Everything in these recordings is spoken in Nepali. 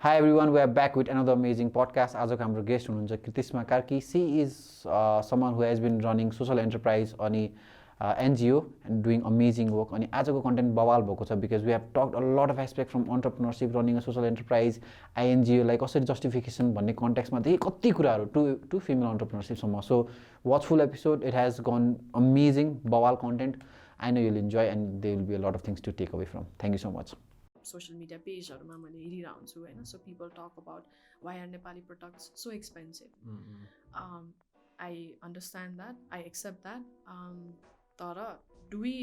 Hi everyone, we are back with another amazing podcast. आजको हाम्रो गेस्ट हुनुहुन्छ कृतिशमा Karki. She is someone who has been running social enterprise अनि NGO and doing amazing work. अनि आजको कन्टेन्ट बवाल भएको छ because we have talked a lot of aspect from entrepreneurship, running a social enterprise, INGO लाई कसरी justification भन्ने कन्टेक्स्टमा देखि कति कुराहरू to female entrepreneurship सम्म. So watch full episode. It has gone amazing बवाल content. I know you'll enjoy and there will be a lot of things to take away from. Thank you so much. Social media पेजहरुमा मैले हेरिरहेको हुन्छु हैन so people talk about why are Nepali products so expensive. I understand that, I accept that. Tara, do we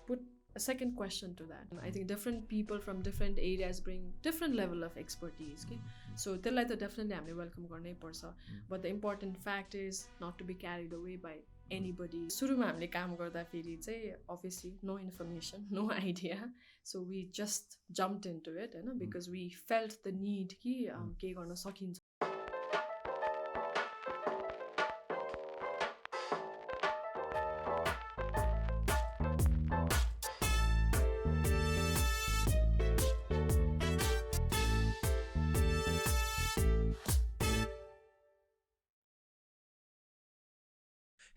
put a second question to that? I think different people from different areas bring different level of expertise. Okay? So त्यसलाई त definitely हामीले welcome गर्नै पर्छ. But the important fact is not to be carried away by anybody. सुरुमा हामीले काम गर्दाखेरि चाहिँ obviously no information, no idea. So we just jumped into it, you know, because we felt the need कि के गर्न सकिन्छ.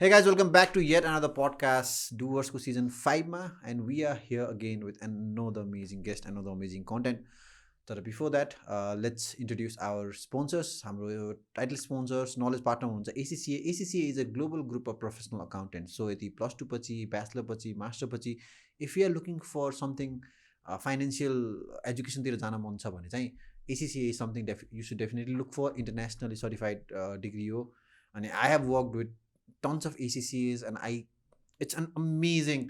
Hey guys, welcome back to yet another podcast, Doers season 5 ma, and we are here again with another amazing guest, another amazing content. But before that, let's introduce our sponsors. Our title sponsors, knowledge partner ACCA. ACCA is a global group of professional accountants. So the plus 2 pachi, bachelor pachi, master pachi, if you are looking for something financial education tira jana man cha bhane chai ACCA is something you should definitely look for. Internationally certified degree ho. And I have worked with tons of ACCAs and it's an amazing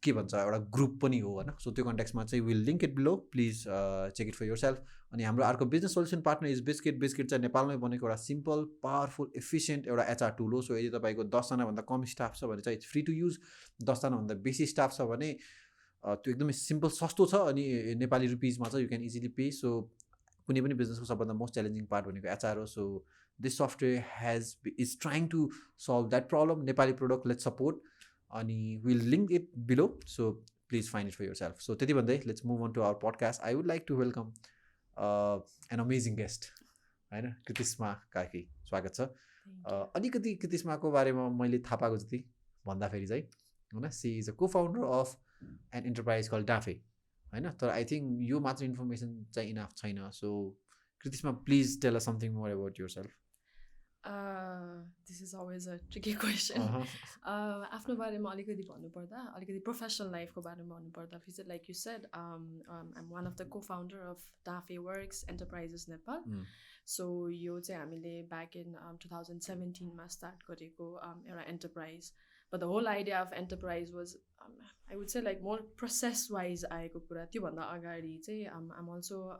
के भन्छ एउटा ग्रुप पनि हो हैन. सो त्यो कन्टेक्स्टमा चाहिँ will link it below, please check it for yourself. अनि हाम्रो अर्को business solution partner is Biscuit. Biscuit चाहिँ नेपालमै बनेको एउटा सिम्पल पावरफुल एफिसिएन्ट एउटा एचआर टुल हो. सो यदि तपाईँको 10 जना भन्दा कम स्टाफ छ भने चाहिँ इट्स फ्री टु युज. 10 जना भन्दा बेसी स्टाफ छ भने त्यो एकदमै सिम्पल सस्तो छ अनि नेपाली रुपीजमा चाहिँ you can easily pay. So कुनै पनि बिजनेसको सबभन्दा मोस्ट च्यालेन्जिङ पार्ट भनेको एचआर हो. So this software is trying to solve that problem. Nepali product, let's support. And we'll link it below. So please find it for yourself. So त्यति भन्दै let's move on to our podcast. I would like to welcome an amazing guest. हैन, कृतिशमा कार्की. स्वागत छ. अलिकति कृतिशमाको बारेमा मैले थाहा पाएको जति भन्दाखेरि चाहिँ हैन, she is a co-founder of an enterprise called Danfe. हैन, तर I think यो मात्र इन्फर्मेसन चाहिँ इनफ छैन. So Kritishma, please tell us something more about yourself. This is always a tricky question. आफ्नो बारेमा अलिकति भन्नुपर्दा, अलिकति प्रोफेसनल लाइफको बारेमा भन्नुपर्दा फेरि like you said, I'm one of the co-founder of Danfe Works Enterprises Nepal. So यो चाहिँ हामीले back in 2017 मा start गरेको एउटा enterprise. But the whole idea of enterprise was I would say like more process wise आएको कुरा. त्यो भन्दा अगाडि चाहिँ I'm also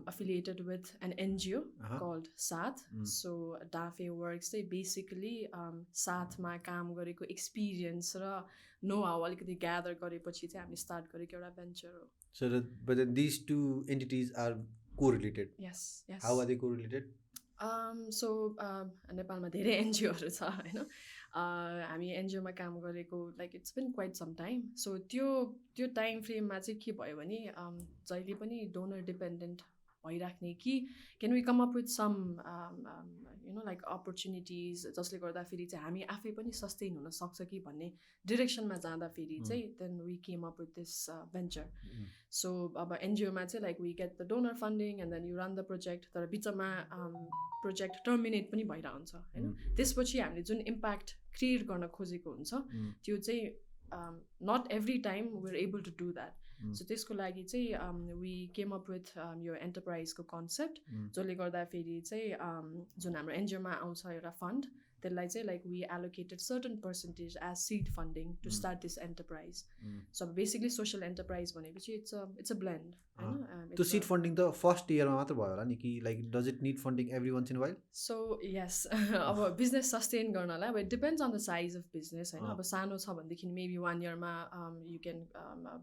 affiliated with an NGO called Saath. So Danfe Works चाहिँ basically साथमा काम गरेको experience र know how अलिकति gather गरेपछि चाहिँ हामीले start गरेको एउटा venture हो. So but these two entities are correlated. Yes. How are they correlated? So नेपालमा धेरै NGOहरू छ हैन. हामी एनजिओमा काम गरेको like it's been quite some time. So त्यो टाइम फ्रेममा चाहिँ के भयो भने जहिले पनि डोनर डिपेन्डेन्ट भइराख्ने कि can we come up with some you know like opportunities जसले गर्दाखेरि चाहिँ हामी आफै पनि सस्टेन हुन सक्छ कि भन्ने डिरेक्सनमा जाँदाखेरि चाहिँ then we came up with this venture. So अब एनजिओमा चाहिँ like we get the donor funding and then you run the project. तर बिचमा प्रोजेक्ट टर्मिनेट पनि भइरहन्छ होइन. त्यसपछि हामीले जुन इम्प्याक्ट क्रिएट गर्न खोजेको हुन्छ त्यो चाहिँ not every time we are able to do that. So त्यसको लागि चाहिँ वी केम अप विथ यो एन्टरप्राइजको कन्सेप्ट जसले गर्दाखेरि चाहिँ जुन हाम्रो एनजिओमा आउँछ एउटा फन्ड त्यसलाई चाहिँ like we allocated certain percentage as seed funding to start this enterprise. So basically social enterprise भनेपछि इट्स अ ब्लेन्ड हैन. त्यो सिड फन्डिङ त फर्स्ट इयरमा मात्र भयो होला नि कि like does it need funding every once in while? So yes, अब बिजनेस सस्टेन गर्नलाई अब it depends on the size of business हैन. अब सानो छ भनेदेखि मेबी 1 इयरमा यु क्यान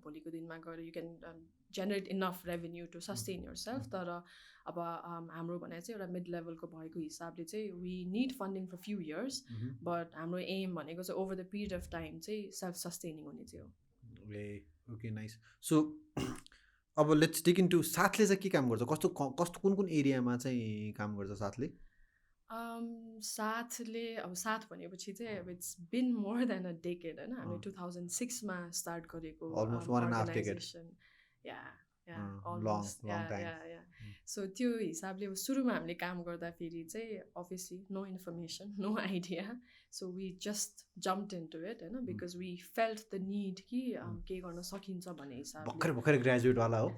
भोलिको दिनमा गएर you can generate enough revenue to sustain your self. तर अब हाम्रो भने चाहिँ एउटा मिड लेभलको भएको हिसाबले चाहिँ we need funding for few years. But हाम्रो एम भनेको चाहिँ over the period of time चाहिँ सेल्फ सस्टेनिङ हुने चाहिँ हो. Okay, nice. सो अब लेट्स डिग इन्टु साथले चाहिँ के काम गर्छ, कस्तो कस्तो कुन कुन एरियामा चाहिँ काम गर्छ साथले? साथले अब साथ भनेपछि चाहिँ अब it's been more than a decade होइन, हामीले 2006मा स्टार्ट गरेको almost 1.5 decade. Organisation. Yeah yeah long almost yeah long time. Yeah yeah so त्यो हिसाबले अब सुरुमा हामीले काम गर्दाखेरि चाहिँ obviously no information, no idea, so we just jumped into it होइन, because we felt the need कि के गर्न सकिन्छ भन्ने हिसाबले। भर्खर भर्खर ग्रेजुएटवाला हो?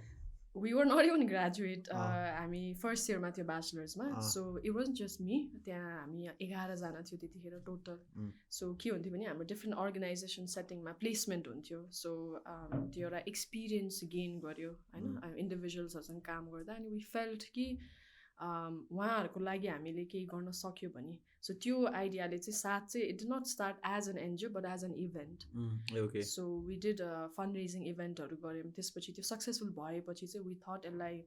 We were not even graduate. हामी फर्स्ट इयरमा थियो ब्याचलर्समा, so it wasn't just me, त्यहाँ हामी 11जना थियो त्यतिखेर टोटल। सो के हुन्थ्यो भने हाम्रो डिफ्रेन्ट अर्गनाइजेसन सेटिङमा प्लेसमेन्ट हुन्थ्यो, सो त्यो एउटा एक्सपिरियन्स गेन गर्यो होइन इन्डिभिजुअल्सहरूसँग काम गर्दा, अनि वी फेल्ट कि उहाँहरूको लागि हामीले केही गर्न सक्यो भने। सो त्यो आइडियाले चाहिँ साथ चाहिँ it did not start as an NGO but as an event. So we did fund raising इभेन्टहरू गऱ्यौँ, त्यसपछि त्यो सक्सेसफुल भएपछि चाहिँ वी थट यसलाई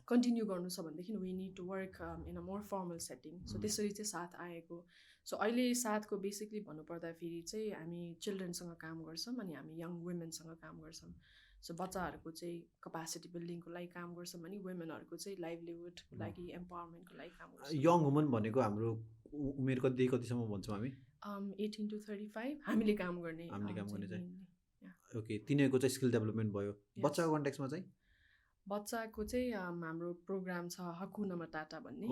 कन्टिन्यू गर्नु छ भनेदेखि we need to work in a more formal setting. So त्यसरी चाहिँ साथ आएको। सो अहिले साथको बेसिकली भन्नुपर्दाखेरि चाहिँ हामी चिल्ड्रेनसँग काम गर्छौँ अनि हामी यङ वुमेनसँग काम गर्छौँ। सो बच्चाहरूको चाहिँ कपेसिटी बिल्डिङको लागि काम गर्छौँ भने वुमेनहरूको चाहिँ लाइभलीहुडको लागि एम्पावरमेन्टको लागि काम गर्छौँ। यङ वुमन भनेको हाम्रो उमेर कति कतिसम्म भन्छौँ हामी? 18 to 35 हामीले काम गर्ने चाहिँ ओके, तिनीहरूको चाहिँ स्किल डेभलपमेन्ट भयो। बच्चाको कन्टेक्समा चाहिँ बच्चाको चाहिँ हाम्रो प्रोग्राम छ हकुना मटाटा भन्ने।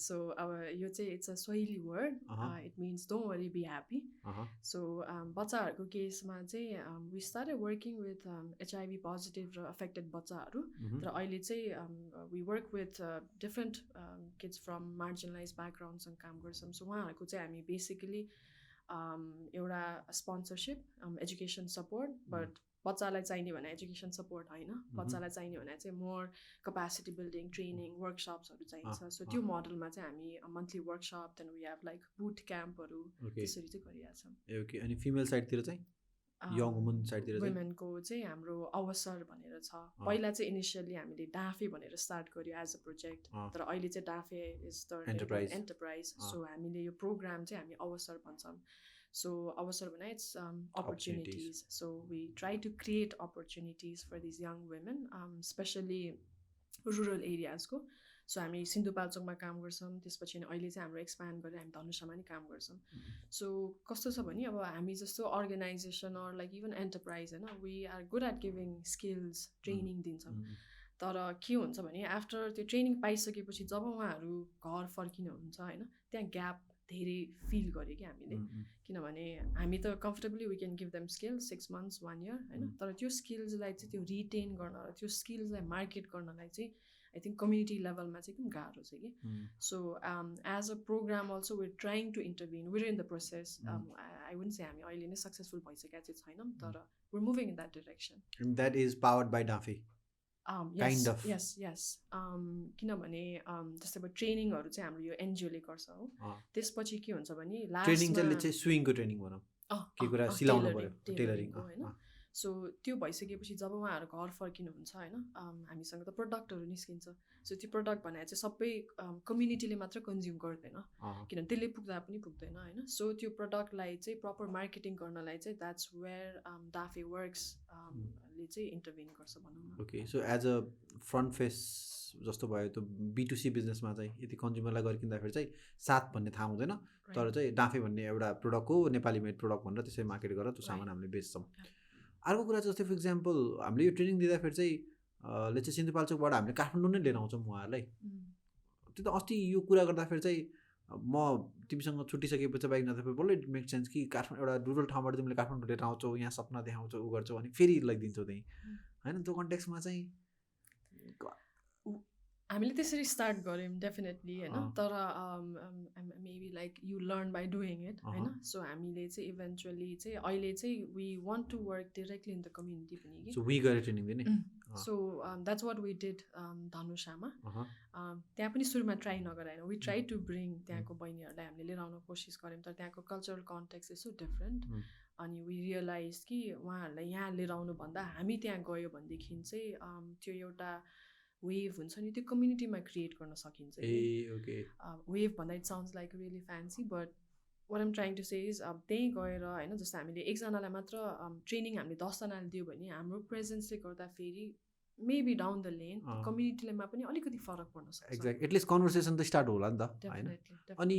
सो अब यो चाहिँ it's a Swahili word, it means don't worry be happy. So बच्चाहरूको केसमा चाहिँ we started working with HIV positive र अफेक्टेड बच्चाहरू, तर अहिले चाहिँ we work with different kids from marginalise ब्याकग्राउन्डसँग काम गर्छौँ। सो उहाँहरूको चाहिँ हामी बेसिकली एउटा स्पोन्सरसिप, एजुकेसन सपोर्ट, बट बच्चालाई चाहिने भने एजुकेसन सपोर्ट होइन, बच्चालाई चाहिने भने चाहिँ मोर कपेसिटी बिल्डिङ ट्रेनिङ वर्कसप्सहरू चाहिन्छ। सो त्यो मोडलमा चाहिँ हामी monthly workshop, then we have like boot क्याम्पहरू त्यसरी चाहिँ गरिरहेछौँ। ओके, अनि फिमेल साइडतिर चाहिँ यङ वुमन साइडतिर चाहिँ वुमेनको चाहिँ हाम्रो अवसर भनेर छ। पहिला चाहिँ इनिसियली हामीले डाँफे भनेर स्टार्ट गर्यो एज अ प्रोजेक्ट, तर अहिले चाहिँ डाँफे इज द एन्टरप्राइज। सो हामीले यो प्रोग्राम चाहिँ हामी अवसर भन्छौँ। So अवसर भने it's opportunities. So we try to create opportunities for these young women, especially rural areas को। सो हामी सिन्धुपाल्चोकमा काम गर्छौँ, त्यसपछि अहिले चाहिँ हाम्रो एक्सप्यान्ड गरेर हामी धनुषामा नि काम गर्छौँ। सो कस्तो छ भने अब हामी जस्तो organisation or like even enterprise होइन, we are good at giving skills, training दिन्छौँ, तर के हुन्छ भने आफ्टर त्यो ट्रेनिङ पाइसकेपछि जब उहाँहरू घर फर्किनुहुन्छ होइन, त्यहाँ ग्याप धेरै फिल गऱ्यो कि हामीले, किनभने हामी त comfortably we can give them skills 6 months 1 year होइन, तर त्यो स्किल्सलाई चाहिँ त्यो रिटेन गर्न र त्यो स्किल्सलाई मार्केट गर्नलाई चाहिँ आई थिङ्क कम्युनिटी लेभलमा चाहिँ एकदम गाह्रो छ कि। So as a programme also we're trying to intervene, we're in the process. I wouldn't say हामी अहिले नै सक्सेसफुल भइसकेका चाहिँ छैनौँ, तर we're moving in that direction. That is powered by Danfe kind of yes किनभने जस्तै अब ट्रेनिङहरू चाहिँ हाम्रो यो एनजिओले गर्छ हो, त्यसपछि के हुन्छ भने ट्रेनिङ चाहिँ स्विङको ट्रेनिङ भनौँ, के कुरा सिलाउनु पर्यो टेलरिङ होइन। सो त्यो भइसकेपछि जब उहाँहरू घर फर्किनुहुन्छ होइन, हामीसँग त प्रडक्टहरू निस्किन्छ। सो त्यो प्रडक्ट भनेर चाहिँ सबै कम्युनिटीले मात्र कन्ज्युम गर्दैन, किनभने त्यसले पुग्दा पनि पुग्दैन होइन। सो त्यो प्रडक्टलाई चाहिँ प्रपर मार्केटिङ गर्नलाई चाहिँ द्याट्स वेयर डाँफे वर्क्स ले चाहिँ इन्टरभेन गर्छ भनौँ न। Okay, so as a front face जस्तो भयो त्यो B2C बिजनेसमा चाहिँ यदि कन्ज्युमरलाई गरिकिँदाखेरि चाहिँ साथ भन्ने थाहा हुँदैन, तर चाहिँ डाँफे भन्ने एउटा प्रडक्ट हो, नेपाली मेड प्रडक्ट भनेर त्यसरी मार्केट गरेर त्यो सामान हामीले बेच्छौँ। अर्को कुरा चाहिँ जस्तै फर इक्जाम्पल हामीले यो ट्रेनिङ दिँदाखेरि चाहिँ चाहिँ सिन्धुपाल्चोकबाट हामीले काठमाडौँ नै लिएर आउँछौँ उहाँहरूलाई। त्यो त अस्ति यो कुरा गर्दाखेरि चाहिँ म तिमीसँग छुट्टिसकेपछि बाइक नजाँदाखेरि बल्ल इट मेक सेन्स कि काठमाडौँ एउटा रुरल ठाउँबाट तिमीले काठमाडौँ लिएर आउँछौ, यहाँ सपना देखाउँछौ, उ गर्छौ अनि फेरि लगिदिन्छौ त्यहीँ होइन। त्यो कन्टेक्समा चाहिँ हामीले त्यसरी स्टार्ट गऱ्यौँ डेफिनेटली होइन, तर maybe like you learn by doing it होइन। सो हामीले चाहिँ इभेन्चुअली चाहिँ अहिले चाहिँ we want to work directly in the community पनि कि। सो वी गएर ट्रेनिङ दिने। So that's what we did धनुषामा। त्यहाँ पनि सुरुमा ट्राई नगराएन, वी ट्राई टु ब्रिङ त्यहाँको बहिनीहरूलाई हामीले लिएर आउन कोसिस गऱ्यौँ, तर त्यहाँको cultural context is so different. अनि वी रियलाइज कि उहाँहरूलाई यहाँ लिएर आउनुभन्दा हामी त्यहाँ गयो भनेदेखि चाहिँ त्यो एउटा वेभ हुन्छ नि त्यो कम्युनिटीमा क्रिएट गर्न सकिन्छ। वेभ भन्दा it sounds like really fancy, but what am trying to say is अब त्यहीँ गएर होइन, जस्तो हामीले एकजनालाई मात्र ट्रेनिङ हामीले 10जनाले दियो भने हाम्रो प्रेजेन्सले गर्दाखेरि मेबी डाउन द लेन कम्युनिटीमा पनि अलिकति फरक पर्न सक्छ एक्ज्याक्ट एटलिस्ट कन्भर्सेसन त स्टार्ट होला नि त होइन अनि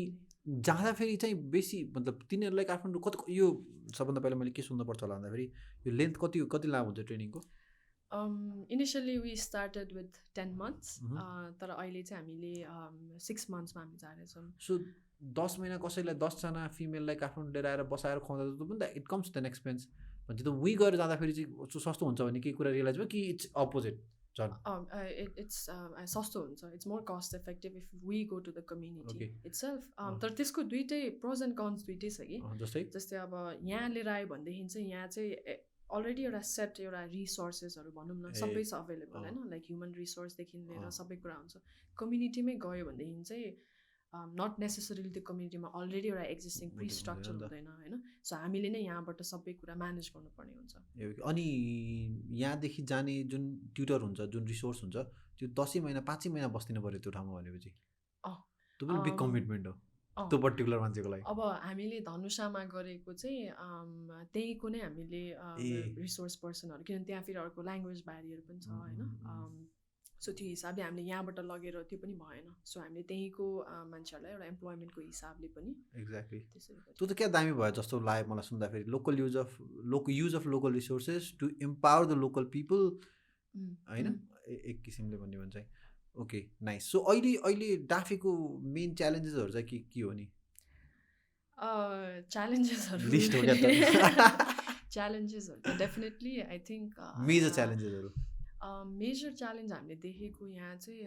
जाँदाखेरि चाहिँ बेसी मतलब तिनीहरूलाई काठमाडौँ कति यो सबभन्दा पहिला मैले के सुन्नुपर्छ होला भन्दाखेरि यो लेन्थ कति लामो हुन्छ ट्रेनिङको initially we started with 10 months तर अहिले चाहिँ हामीले 6 monthsमा हामी जाँदैछौँ सो 10 महिना कसैलाई 10जना फिमेललाई काठमाडौँ लिएर आएर बसाएर खुवाउँदा पनि त इट कम्स देन एक्सपेन्स भन्छ त उही गएर जाँदाखेरि चाहिँ सस्तो हुन्छ भने केही कुरा रियलाइज भयो कि इट्स अपोजिट इट्स सस्तो हुन्छ it's more cost effective if we go to the community itself तर त्यसको दुइटै प्रोज एन्ड कन्स दुइटै छ कि जस्तै अब यहाँ लिएर आयो भनेदेखि चाहिँ यहाँ चाहिँ अलरेडी एउटा सेट एउटा रिसोर्सेसहरू भनौँ न सबै छ अभाइलेबल होइन लाइक ह्युमन रिसोर्सदेखि लिएर सबै कुरा हुन्छ कम्युनिटीमै गयो भनेदेखि चाहिँ नट नेसेसरीली त्यो कम्युनिटीमा अलरेडी एउटा एक्जिस्टिङ प्रि स्ट्रक्चर हुँदैन होइन सो हामीले नै यहाँबाट सबै कुरा म्यानेज गर्नुपर्ने हुन्छ अनि यहाँदेखि जाने जुन ट्युटर हुन्छ जुन रिसोर्स हुन्छ त्यो 10 महिना 5 महिना बस्दिनु पऱ्यो त्यो ठाउँमा भनेपछि त्यो पनि बिग कमिटमेन्ट हो त्यो पर्टिकुलर मान्छेको लागि अब हामीले धनुषामा गरेको चाहिँ त्यहीँको नै हामीले रिसोर्स पर्सनहरू किनभने त्यहाँ फेरि अर्को ल्याङ्ग्वेज ब्यारियर पनि छ होइन सो त्यो हिसाबले हामीले यहाँबाट लगेर त्यो पनि भएन सो हामीले त्यहीँको मान्छेहरूलाई एउटा इम्प्लोइमेन्टको हिसाबले पनि एक्ज्याक्टली त्यो त क्या दामी भयो जस्तो लाग्यो मलाई सुन्दाखेरि local use of local resources to empower the local people होइन एक किसिमले भन्यो भने चाहिँ ओके नाइस सो अहिले डाफेको मेन च्यालेन्जेसहरू चाहिँ के हो नि च्यालेन्जेसहरू लिस्ट हो क्या च्यालेन्जेसहरू त डेफिनेटली आई थिङ्क मेजर च्यालेन्जेसहरू मेजर च्यालेन्ज हामीले देखेको यहाँ चाहिँ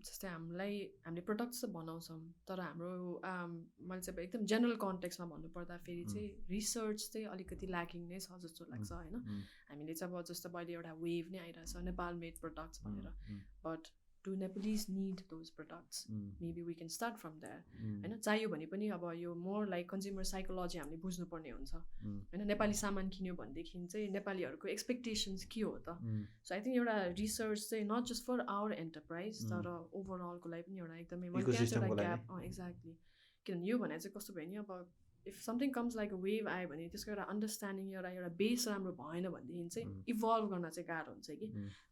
जस्तै हामीले प्रडक्ट्स त बनाउँछौँ तर हाम्रो मैले चाहिँ एकदम जेनरल कन्टेक्स्टमा भन्नुपर्दा फेरि चाहिँ रिसर्च चाहिँ अलिकति ल्याकिङ नै छ जस्तो लाग्छ होइन हामीले चाहिँ अब जस्तो अहिले एउटा वेभ नै आइरहेछ नेपाल मेड प्रडक्ट्स भनेर but do Nepalese need those products? Maybe we can start from there. होइन चाहियो भने पनि अब यो मोर लाइक कन्ज्युमर साइकोलोजी हामीले बुझ्नुपर्ने हुन्छ होइन नेपाली सामान किन्यो भनेदेखि चाहिँ नेपालीहरूको एक्सपेक्टेसन्स के हो त सो आई थिङ्क एउटा रिसर्च चाहिँ not just for our enterprise तर ओभरअलको लागि पनि एउटा एकदमै ग्याप एक्ज्याक्टली किनभने यो भने चाहिँ कस्तो भयो नि अब if something comes like a wave आयो भने त्यसको एउटा अन्डरस्ट्यान्डिङ एउटा बेस राम्रो भएन भनेदेखि चाहिँ इभल्भ गर्न चाहिँ गाह्रो हुन्छ कि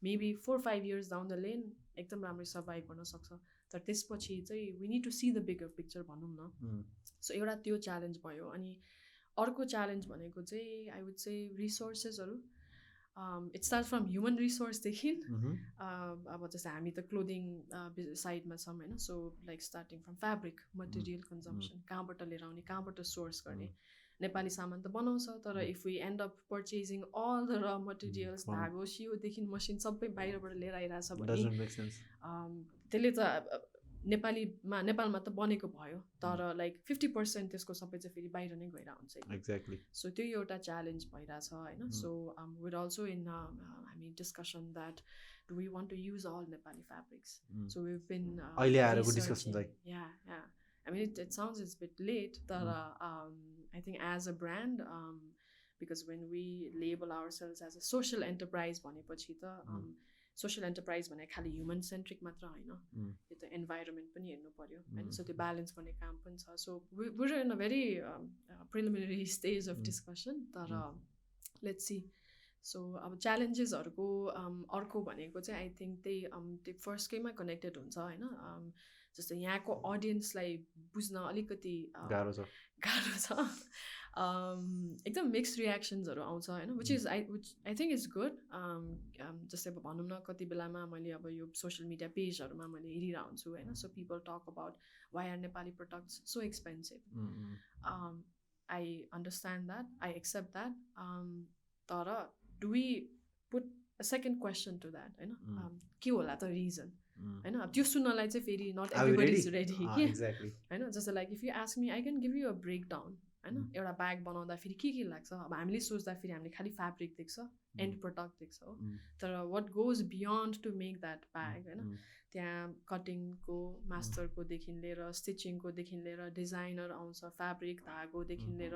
maybe 4-5 years down the lane एकदम राम्रो सर्भाइभ गर्न सक्छ तर त्यसपछि चाहिँ we need to see the bigger picture भनौँ न सो एउटा त्यो च्यालेन्ज भयो अनि अर्को च्यालेन्ज भनेको चाहिँ आई वुड से रिसोर्सेसहरू इट स्टार्ट फ्रम ह्युमन रिसोर्सदेखि अब जस्तै हामी त क्लोदिङ साइडमा छौँ होइन so like starting from fabric material consumption कहाँबाट लिएर आउने कहाँबाट सोर्स गर्ने नेपाली सामान त बनाउँछ तर if we end up purchasing all the raw materials धागो सियोदेखि मसिन सबै बाहिरबाट लिएर आइरहेछ भने त्यसले त नेपालमा त बनेको भयो तर लाइक 50% त्यसको सबै चाहिँ फेरि बाहिर नै गएर हुन्छ एक्ज्याक्टली सो त्यो एउटा च्यालेन्ज भइरहेछ होइन सो विथ अल्सो इन हामी discussion that do we want to use all Nepali fabrics so we been अहिले आएको डिस्कसन चाहिँ या I mean, it sounds it's a bit late, but I think as a brand, because when we label ourselves as a social enterprise, social enterprise भने खालि ह्युमन सेन्ट्रिक मात्र होइन यो त इन्भाइरोमेन्ट पनि हेर्नु पर्यो होइन सो त्यो ब्यालेन्स गर्ने काम पनि छ so we're in a very preliminary stage of discussion तर लेट्स सी सो अब च्यालेन्जेसहरूको अर्को भनेको चाहिँ आई थिङ्क त्यही फर्स्टकैमा कनेक्टेड हुन्छ होइन जस्तो यहाँको अडियन्सलाई बुझ्न अलिकति गाह्रो छ एकदम मिक्स रियाक्सन्सहरू आउँछ होइन which I think it's good जस्तै अब भनौँ न कति बेलामा मैले अब यो सोसियल मिडिया पेजहरूमा मैले हेरिरहेको हुन्छु होइन so people talk about why are Nepali products so expensive I understand that I accept that तर do we put a second question to that होइन के होला त रिजन होइन त्यो सुन्नलाई चाहिँ फेरि नट एभ्रिबडी इज रेडी कि होइन जस्तो like if you ask me I can give you a break down होइन एउटा ब्याग बनाउँदा फेरि के लाग्छ अब हामीले सोच्दा फेरि हामीले खालि फ्याब्रिक देख्छ एन्ड प्रडक्ट देख्छ हो तर what goes beyond to make that bag होइन त्यहाँ कटिङको मास्टरकोदेखि लिएर स्टिचिङकोदेखि लिएर डिजाइनर आउँछ फ्याब्रिक धागोदेखि लिएर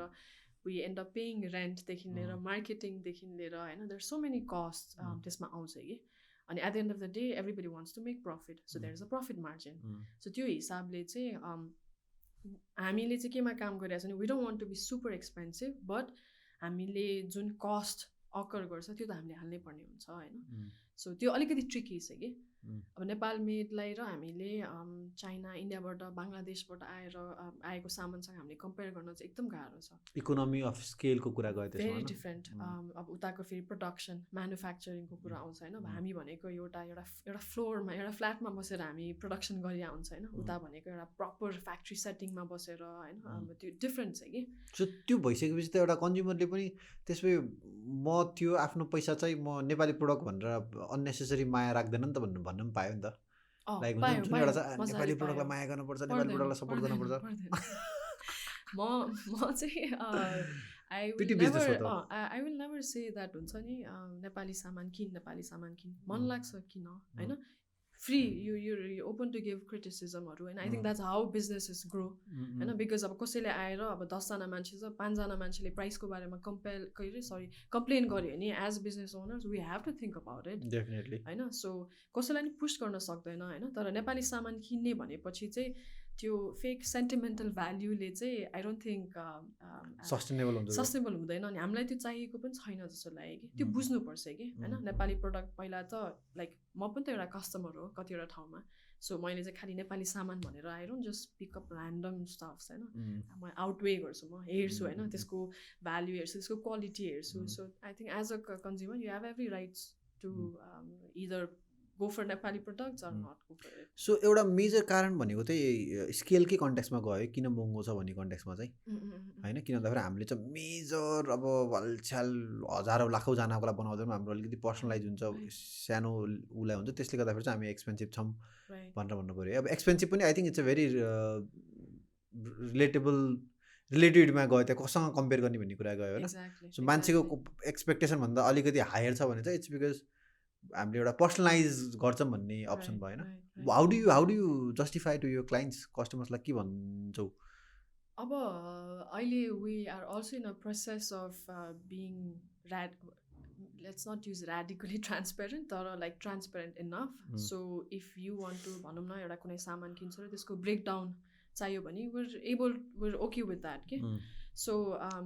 वी एन्ड अप पेइङ रेन्टदेखि लिएर मार्केटिङदेखि लिएर होइन देयर सो मेनी कस्ट त्यसमा आउँछ कि अनि at the end of the day everybody wants to make profit so there is a profit margin so त्यो हिसाबले चाहिँ हामीले चाहिँ केमा काम गरिरहेको छ भने we don't want to be super expensive but हामीले जुन कस्ट अकर गर्छ त्यो त हामीले हाल्नै पर्ने हुन्छ होइन सो त्यो अलिकति ट्रिकी छ कि अब नेपाल मेडलाई र हामीले चाइना इन्डियाबाट बङ्गलादेशबाट आएको सामानसँग हामीले कम्पेयर गर्न चाहिँ एकदम गाह्रो छ इकोनोमी अफ स्केलको कुरा गयो त्यसमा भेरी डिफ्रेन्ट अब उताको फेरि प्रोडक्सन म्यानुफ्याक्चरिङको कुरा आउँछ होइन अब हामी भनेको एउटा फ्लोरमा एउटा फ्ल्याटमा बसेर हामी प्रोडक्सन गरि आउँछ होइन उता भनेको एउटा प्रपर फ्याक्ट्री सेटिङमा बसेर होइन अब त्यो डिफ्रेन्ट छ कि सो त्यो भइसकेपछि त एउटा कन्ज्युमरले पनि त्यसपछि म त्यो आफ्नो पैसा चाहिँ म नेपाली प्रोडक्ट भनेर अननेसेसरी माया राख्दैन नि त भन्न पनि पायो नि त लाइक एउटा नेपाली प्रोडक्टलाई माया गर्नुपर्छ नेपाली प्रोडक्टलाई सपोर्ट गर्नुपर्छ म चाहिँ I will Pretty never business हो त I will never say that हुन्छ नि नेपाली सामान किन मन लाग्छ किन होइन free you open to give criticismहरू and I think that's how businesses grow होइन because अब कसैले आएर अब 10 जना मान्छे छ 5 जना मान्छेले प्राइसको बारेमा कम्प्लेन गर्यो भने as business owners we have to think about it definitely होइन सो कसैलाई नि पुश गर्न सक्दैन होइन तर नेपाली सामान किन्ने भनेपछि चाहिँ त्यो फेक सेन्टिमेन्टल भ्याल्युले चाहिँ आई डोन्ट थिङ्क सस्टेनेबल हुँदैन अनि हामीलाई त्यो चाहिएको पनि छैन जस्तो लाग्यो कि त्यो बुझ्नुपर्छ कि होइन नेपाली प्रडक्ट पहिला त लाइक म पनि त एउटा कस्टमर हो कतिवटा ठाउँमा सो मैले चाहिँ खालि नेपाली सामान भनेर I don't just pick up random stuffs होइन म आउटवे गर्छु म हेर्छु होइन त्यसको भ्याल्यु हेर्छु त्यसको क्वालिटी हेर्छु so I think as a consumer you have every rights to either go for Nepali products or not go for it. So एउटा मेजर कारण भनेको चाहिँ स्केलकै कन्टेक्समा गयो किन महँगो छ भन्ने कन्टेक्समा चाहिँ होइन किन भन्दाखेरि हामीले चाहिँ मेजर अब हलछ्याल हजारौँ लाखौँ जनाको लागि बनाउँदैनौँ हाम्रो अलिकति पर्सनलाइज हुन्छ सानो उसलाई हुन्छ त्यसले गर्दाखेरि चाहिँ हामी एक्सपेन्सिभ छौँ भनेर भन्नु पऱ्यो अब एक्सपेन्सिभ पनि I think it's a very रिलेटिभमा गयो त्यहाँ कसँग कम्पेयर गर्ने भन्ने कुरा गयो होइन सो मान्छेको एक्सपेक्टेसन भन्दा अलिकति हायर छ भने चाहिँ इट्स बिकज हामीले एउटा पर्सनलाइज गर्छौँ भन्ने अप्सन भएन how do you justify to your clients कस्टमर्सलाई के भन्छौ अब अहिले we are also in a process of being let's not use radically transparent तर like transparent enough so if you want to भनौँ न एउटा कुनै सामान किन्छ र त्यसको ब्रेकडाउन चाहियो भने we're okay with that के सो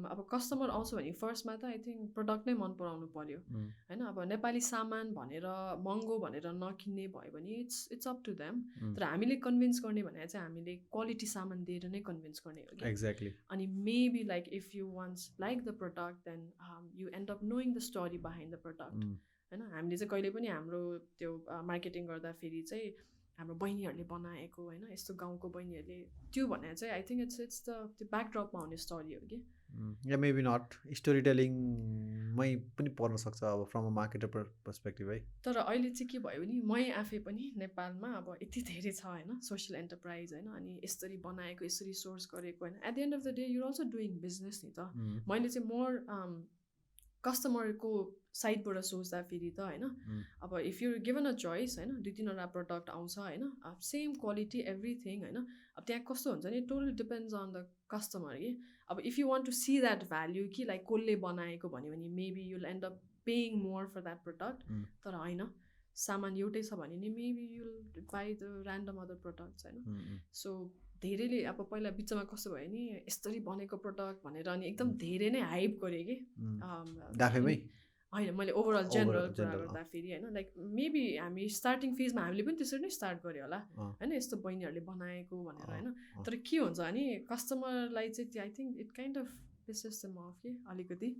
अब कस्टमर आउँछ भने फर्स्टमा त आई थिङ्क प्रडक्ट नै मन पराउनु पर्यो होइन अब नेपाली सामान भनेर महँगो भनेर नकिन्ने भयो भने इट्स अप टु देम तर हामीले कन्भिन्स गर्ने भने चाहिँ हामीले क्वालिटी सामान दिएर नै कन्भिन्स गर्ने हो कि एक्ज्याक्टली अनि maybe like if you wants like the product then you end up knowing the story behind the product होइन हामीले चाहिँ कहिले पनि हाम्रो त्यो मार्केटिङ गर्दाखेरि चाहिँ हाम्रो बहिनीहरूले बनाएको होइन यस्तो गाउँको बहिनीहरूले त्यो भने चाहिँ आई थिङ्क इट्स द त्यो ब्याकड्रपमा हुने स्टोरी हो कि या मेबी नट स्टोरी टेलिङमै पनि पर्न सक्छ अब फ्रम अ मार्केटर पर्सपेक्टिभ है तर अहिले चाहिँ के भयो भने मै आफै पनि नेपालमा अब यति धेरै छ होइन सोसियल एन्टरप्राइज होइन अनि यसरी बनाएको यसरी सोर्स गरेको होइन at the end of the day you're also doing business नि त मैले चाहिँ मोर कस्टमरको साइडबाट सोच्दा फेरि त होइन अब if you given a choice होइन 2-3वटा प्रडक्ट आउँछ होइन सेम क्वालिटी एभ्रिथिङ होइन अब त्यहाँ कस्तो हुन्छ नि total depends on the customer कि अब if you want to see that value कि लाइक कसले बनाएको भन्यो भने maybe you'll end up paying more for that product तर होइन सामान एउटै छ भने नि maybe you'll buy the random other products होइन सो धेरैले अब पहिला बिचमा कस्तो भयो नि यसरी बनेको प्रडक्ट भनेर अनि एकदम धेरै नै हाइप गरेँ कि डाफेमै होइन मैले ओभरअल जेनरल कुरा गर्दाखेरि होइन लाइक मेबी हामी स्टार्टिङ फेजमा हामीले पनि त्यसरी नै स्टार्ट गऱ्यो होला होइन यस्तो बहिनीहरूले बनाएको भनेर होइन तर के हुन्छ भने कस्टमरलाई चाहिँ I think it kind of pisses them off के अलिकति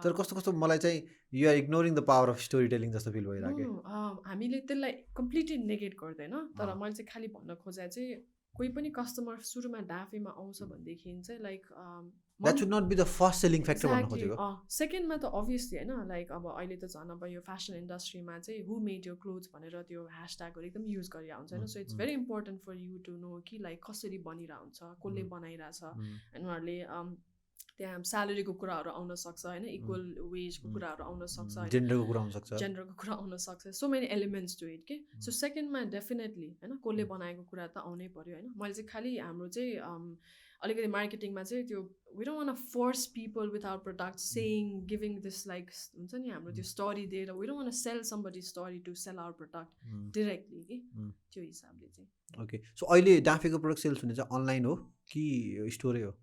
तर कस्तो कस्तो मलाई चाहिँ you are ignoring the power of story telling जस्तो फिल भइरहेको हामीले त्यसलाई कम्प्लिटली नेगेट गर्दैन तर मैले चाहिँ खालि भन्न खोजे चाहिँ कोही पनि कस्टमर सुरुमा डाफेमा आउँछ भनेदेखि चाहिँ like that should not be the first selling factor भन्न खोजेको सेकेन्डमा त अभियसली होइन लाइक अब अहिले त झन् अब यो फेसन इन्डस्ट्रीमा चाहिँ हु मेड यो क्लोथ्स भनेर त्यो ह्यासट्यागहरू एकदम युज गरिरहेको हुन्छ होइन so it's very important for you to know कि लाइक कसरी बनिरहेको हुन्छ कसले बनाइरहेछ अनि उनीहरूले त्यहाँ स्यालेरीको कुराहरू आउन सक्छ होइन इक्वल वेजको कुराहरू आउन सक्छ जेन्डरको कुरा आउन सक्छ so many elements to it के सो सेकेन्डमा डेफिनेटली होइन कसले बनाएको कुरा त आउनै पर्यो होइन मैले चाहिँ खालि हाम्रो चाहिँ अलिकति मार्केटिङमा चाहिँ त्यो we don't want to force people with our product saying giving this like हुन्छ नि हाम्रो त्यो स्टोरी दिएर we don't want to sell somebody story to sell our product directly कि त्यो हिसाबले चाहिँ ओके सो अहिले डाफेको प्रडक्ट सेल्स हुने चाहिँ अनलाइन हो कि स्टोरै हो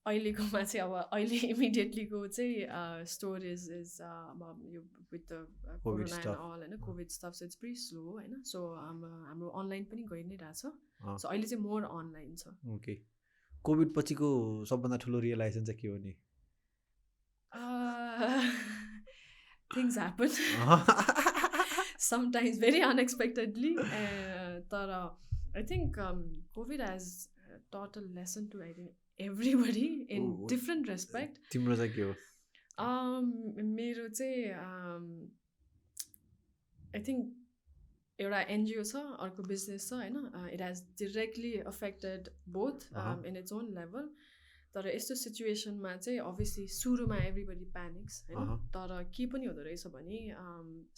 अहिलेकोमा चाहिँ अब अहिले इमिडिएटलीको चाहिँ स्टोरेज इज अब यो विथ द COVID corona and stuff. All होइन कोभिड स्टफ चाहिँ इट्स प्रिटी स्लो होइन सो हाम्रो अनलाइन पनि गइ नै रहेछ अँ। सो अहिले चाहिँ मोर अनलाइन छ ओके कोभिड पछिको सबभन्दा ठुलो रियलाइजेसन चाहिँ के हो नि things happen sometimes very unexpectedly तर I think COVID has taught a lesson to I think everybody in Oh, different respect तिम्रो चाहिँ के हो मेरो चाहिँ I think एउटा एनजिओ छ अर्को बिजनेस छ होइन it has directly affected both in its own level तर यस्तो सिचुएसनमा चाहिँ अभियसली सुरुमा एभ्रिबडी प्यानिक्स होइन तर के पनि हुँदो रहेछ भने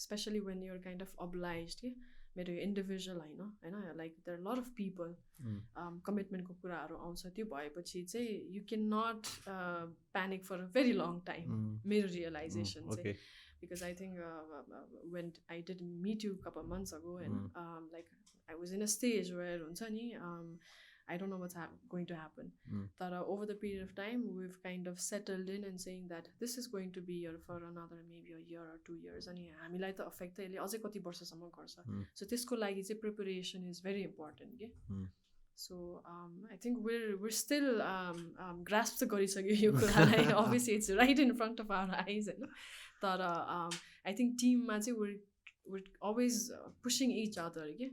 specially when you're kind of obliged के मेरो यो इन्डिभिजुअल होइन like there lot of people कमिटमेन्टको कुराहरू आउँछ त्यो भएपछि चाहिँ you can not panic for a very long time मेरो रियलाइजेसन चाहिँ because I think when I did meet you a couple of months ago and like I was in a stage where I don't know what's going to happen but over the period of time we've kind of settled in and saying that this is going to be here for another maybe a year or 2 years and हामीलाई त अफेक्ट त यसले अझै कति वर्षसम्म गर्छ सो त्यसको लागि चाहिँ प्रिपरेसन इज भेरी इम्पोर्टेन्ट के so I think we're still grasp त गरिसक्यो यो कुरालाई obviously it's right in front of our eyes होइन तर आई थिङ्क टिममा चाहिँ we're always pushing each other के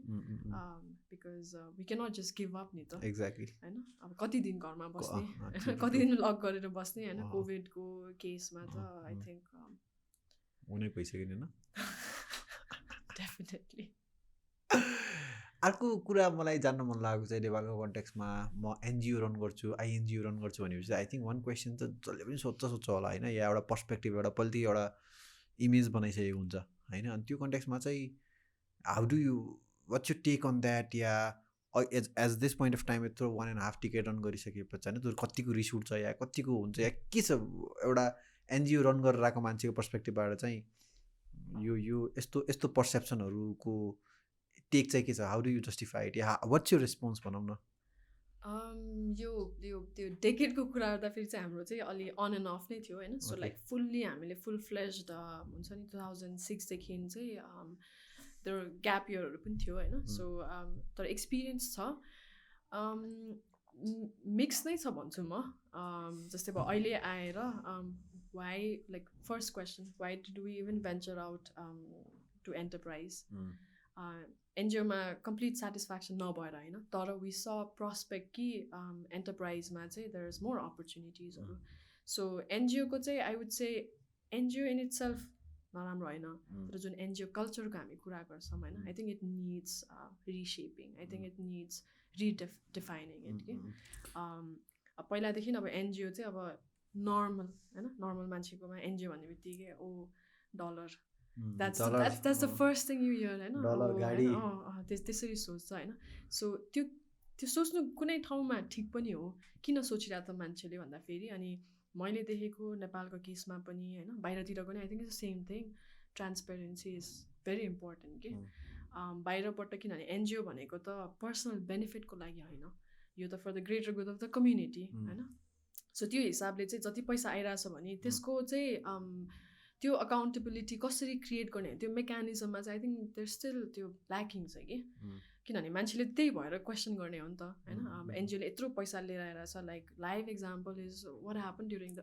because we cannot just give up नि त एक्ज्याक्टली होइन अब कति दिन घरमा बस्ने कति दिन लक गरेर बस्ने होइन कोभिडको केसमा त आई थिङ्क हुनै भइसक्यो नि डेफिनेटली अर्को कुरा मलाई जान्न मन लागेको चाहिँ नेपालको कन्टेक्समा म एनजिओ रन गर्छु आइएनजिओ रन गर्छु भनेपछि आई थिङ्क वान क्वेसन त जसले पनि सोध्छ होला होइन या एउटा पर्सपेक्टिभ एउटा पल्टी एउटा इमेज बनाइसकेको हुन्छ होइन अनि त्यो कन्टेक्समा चाहिँ how do you what's you take on that या as this point of time यत्रो 1.5 टिकेट रन गरिसकेपछि होइन त्यो कतिको रिस उठ्छ या कतिको हुन्छ या के छ एउटा एनजिओ रन गरेर आएको मान्छेको पर्सपेक्टिभबाट चाहिँ यो यस्तो पर्सेप्सनहरूको टेक चाहिँ के छ how do you justify it या वाट्स यु रेस्पोन्स भनौँ न त्यो डेकेडको कुरा गर्दाखेरि चाहिँ हाम्रो चाहिँ अलि अन एन्ड अफ नै थियो होइन सो लाइक फुल्ली हामीले फुल फ्लेज्ड हुन्छ नि 2006देखि चाहिँ त्यो ग्याप इयरहरू पनि थियो होइन सो तर एक्सपिरियन्स छ मिक्स नै छ भन्छु म जस्तै अब अहिले आएर why like first question why did we even venture out to enterprise एनजिओमा कम्प्लिट सेटिस्फ्याक्सन नभएर होइन तर वी स प्रस्पेक्ट कि एन्टरप्राइजमा चाहिँ देयर इज मोर अपर्च्युनिटिजहरू सो एनजिओको चाहिँ I would say NGO in itself नराम्रो होइन तर जुन एनजिओ कल्चरको हामी कुरा गर्छौँ होइन I think it needs reshaping I think it needs redefining it कि पहिलादेखि अब एनजिओ चाहिँ अब नर्मल होइन नर्मल मान्छेकोमा एनजिओ भन्ने बित्तिकै ओ dollar that's the first thing you hear होइन त्यसरी सोच्छ होइन सो त्यो सोच्नु कुनै ठाउँमा ठिक पनि हो किन सोचिरहेको त मान्छेले भन्दाखेरि अनि मैले देखेको नेपालको केसमा पनि होइन बाहिरतिर पनि I think it's same thing transparency is very important कि बाहिरबाट किनभने एनजिओ भनेको त पर्सनल बेनिफिटको लागि होइन यो त for the greater good of the community होइन सो त्यो हिसाबले चाहिँ जति पैसा आइरहेछ भने त्यसको चाहिँ त्यो अकाउन्टेबिलिटी कसरी क्रिएट गर्ने त्यो मेकानिजममा चाहिँ आई थिङ्क देयर स्टिल त्यो ल्याकिङ छ कि किनभने मान्छेले त्यही भएर क्वेसन गर्ने हो नि त होइन अब एनजिओले यत्रो पैसा लिएर आइरहेछ like live example is what happen during the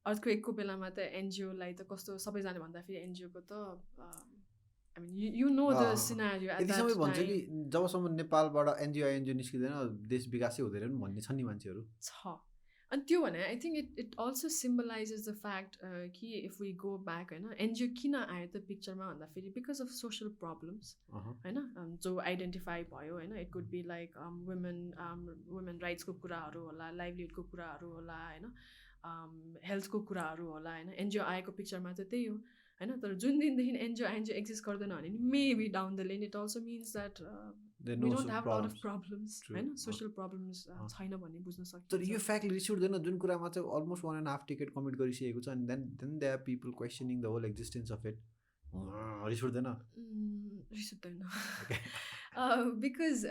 अर्थक्वेकको बेलामा त एनजिओलाई त कस्तो सबैजना भन्दाखेरि एनजिओको त I mean you know the scenario at that time भन्छ कि जबसम्म नेपालबाट एनजिओ निस्किँदैन देश विकासै हुँदैन भन्ने छन् नि मान्छेहरू छ अनि त्यो भने I think it also symbolises the fact कि इफ वी गो ब्याक होइन एनजिओ किन आयो त पिक्चरमा भन्दाखेरि बिकज अफ सोसल प्रब्लम्स होइन जो आइडेन्टिफाई भयो होइन it could be like women राइट्सको कुराहरू होला लाइभलीहुडको कुराहरू होला होइन हेल्थको कुराहरू होला होइन एनजिओ आएको पिक्चरमा त त्यही हो होइन तर जुन दिनदेखि एनजिओ एक्जिस्ट गर्दैन भने maybe down the lane it also means that we don't have a lot of problems होइन सोशल प्रब्लम्स छैन भन्ने बुझ्न सकिन्छ तर यो फ्याक्टले रिस उठ्दैन जुन कुरामा चाहिँ अलमोस्ट 1.5 टिकेट कमिट गरिसकेको छ अनि then they are people questioning the whole existence of it रिस उठ्दैन रिस उठ्दैन because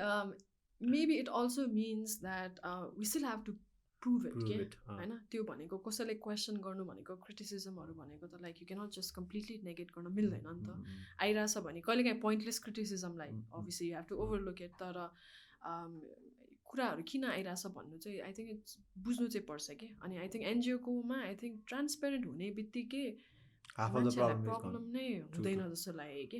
maybe it also means that we still have to prove it के it, होइन त्यो भनेको कसैले क्वेसन गर्नु भनेको क्रिटिसिजमहरू भनेको त like you cannot just completely negate गर्न मिल्दैन नि त आइरहेछ भने कहिलेकाहीँ पोइन्टलेस क्रिटिसिजमलाई obviously you have to overlook it तर कुराहरू किन आइरहेछ भन्नु चाहिँ आई थिङ्क इट्स बुझ्नु चाहिँ पर्छ कि अनि आई थिङ्क एनजिओकोमा आई थिङ्क ट्रान्सपेरेन्ट हुने बित्तिकै मान्छेहरूलाई प्रब्लम नै हुँदैन जस्तो लाग्यो कि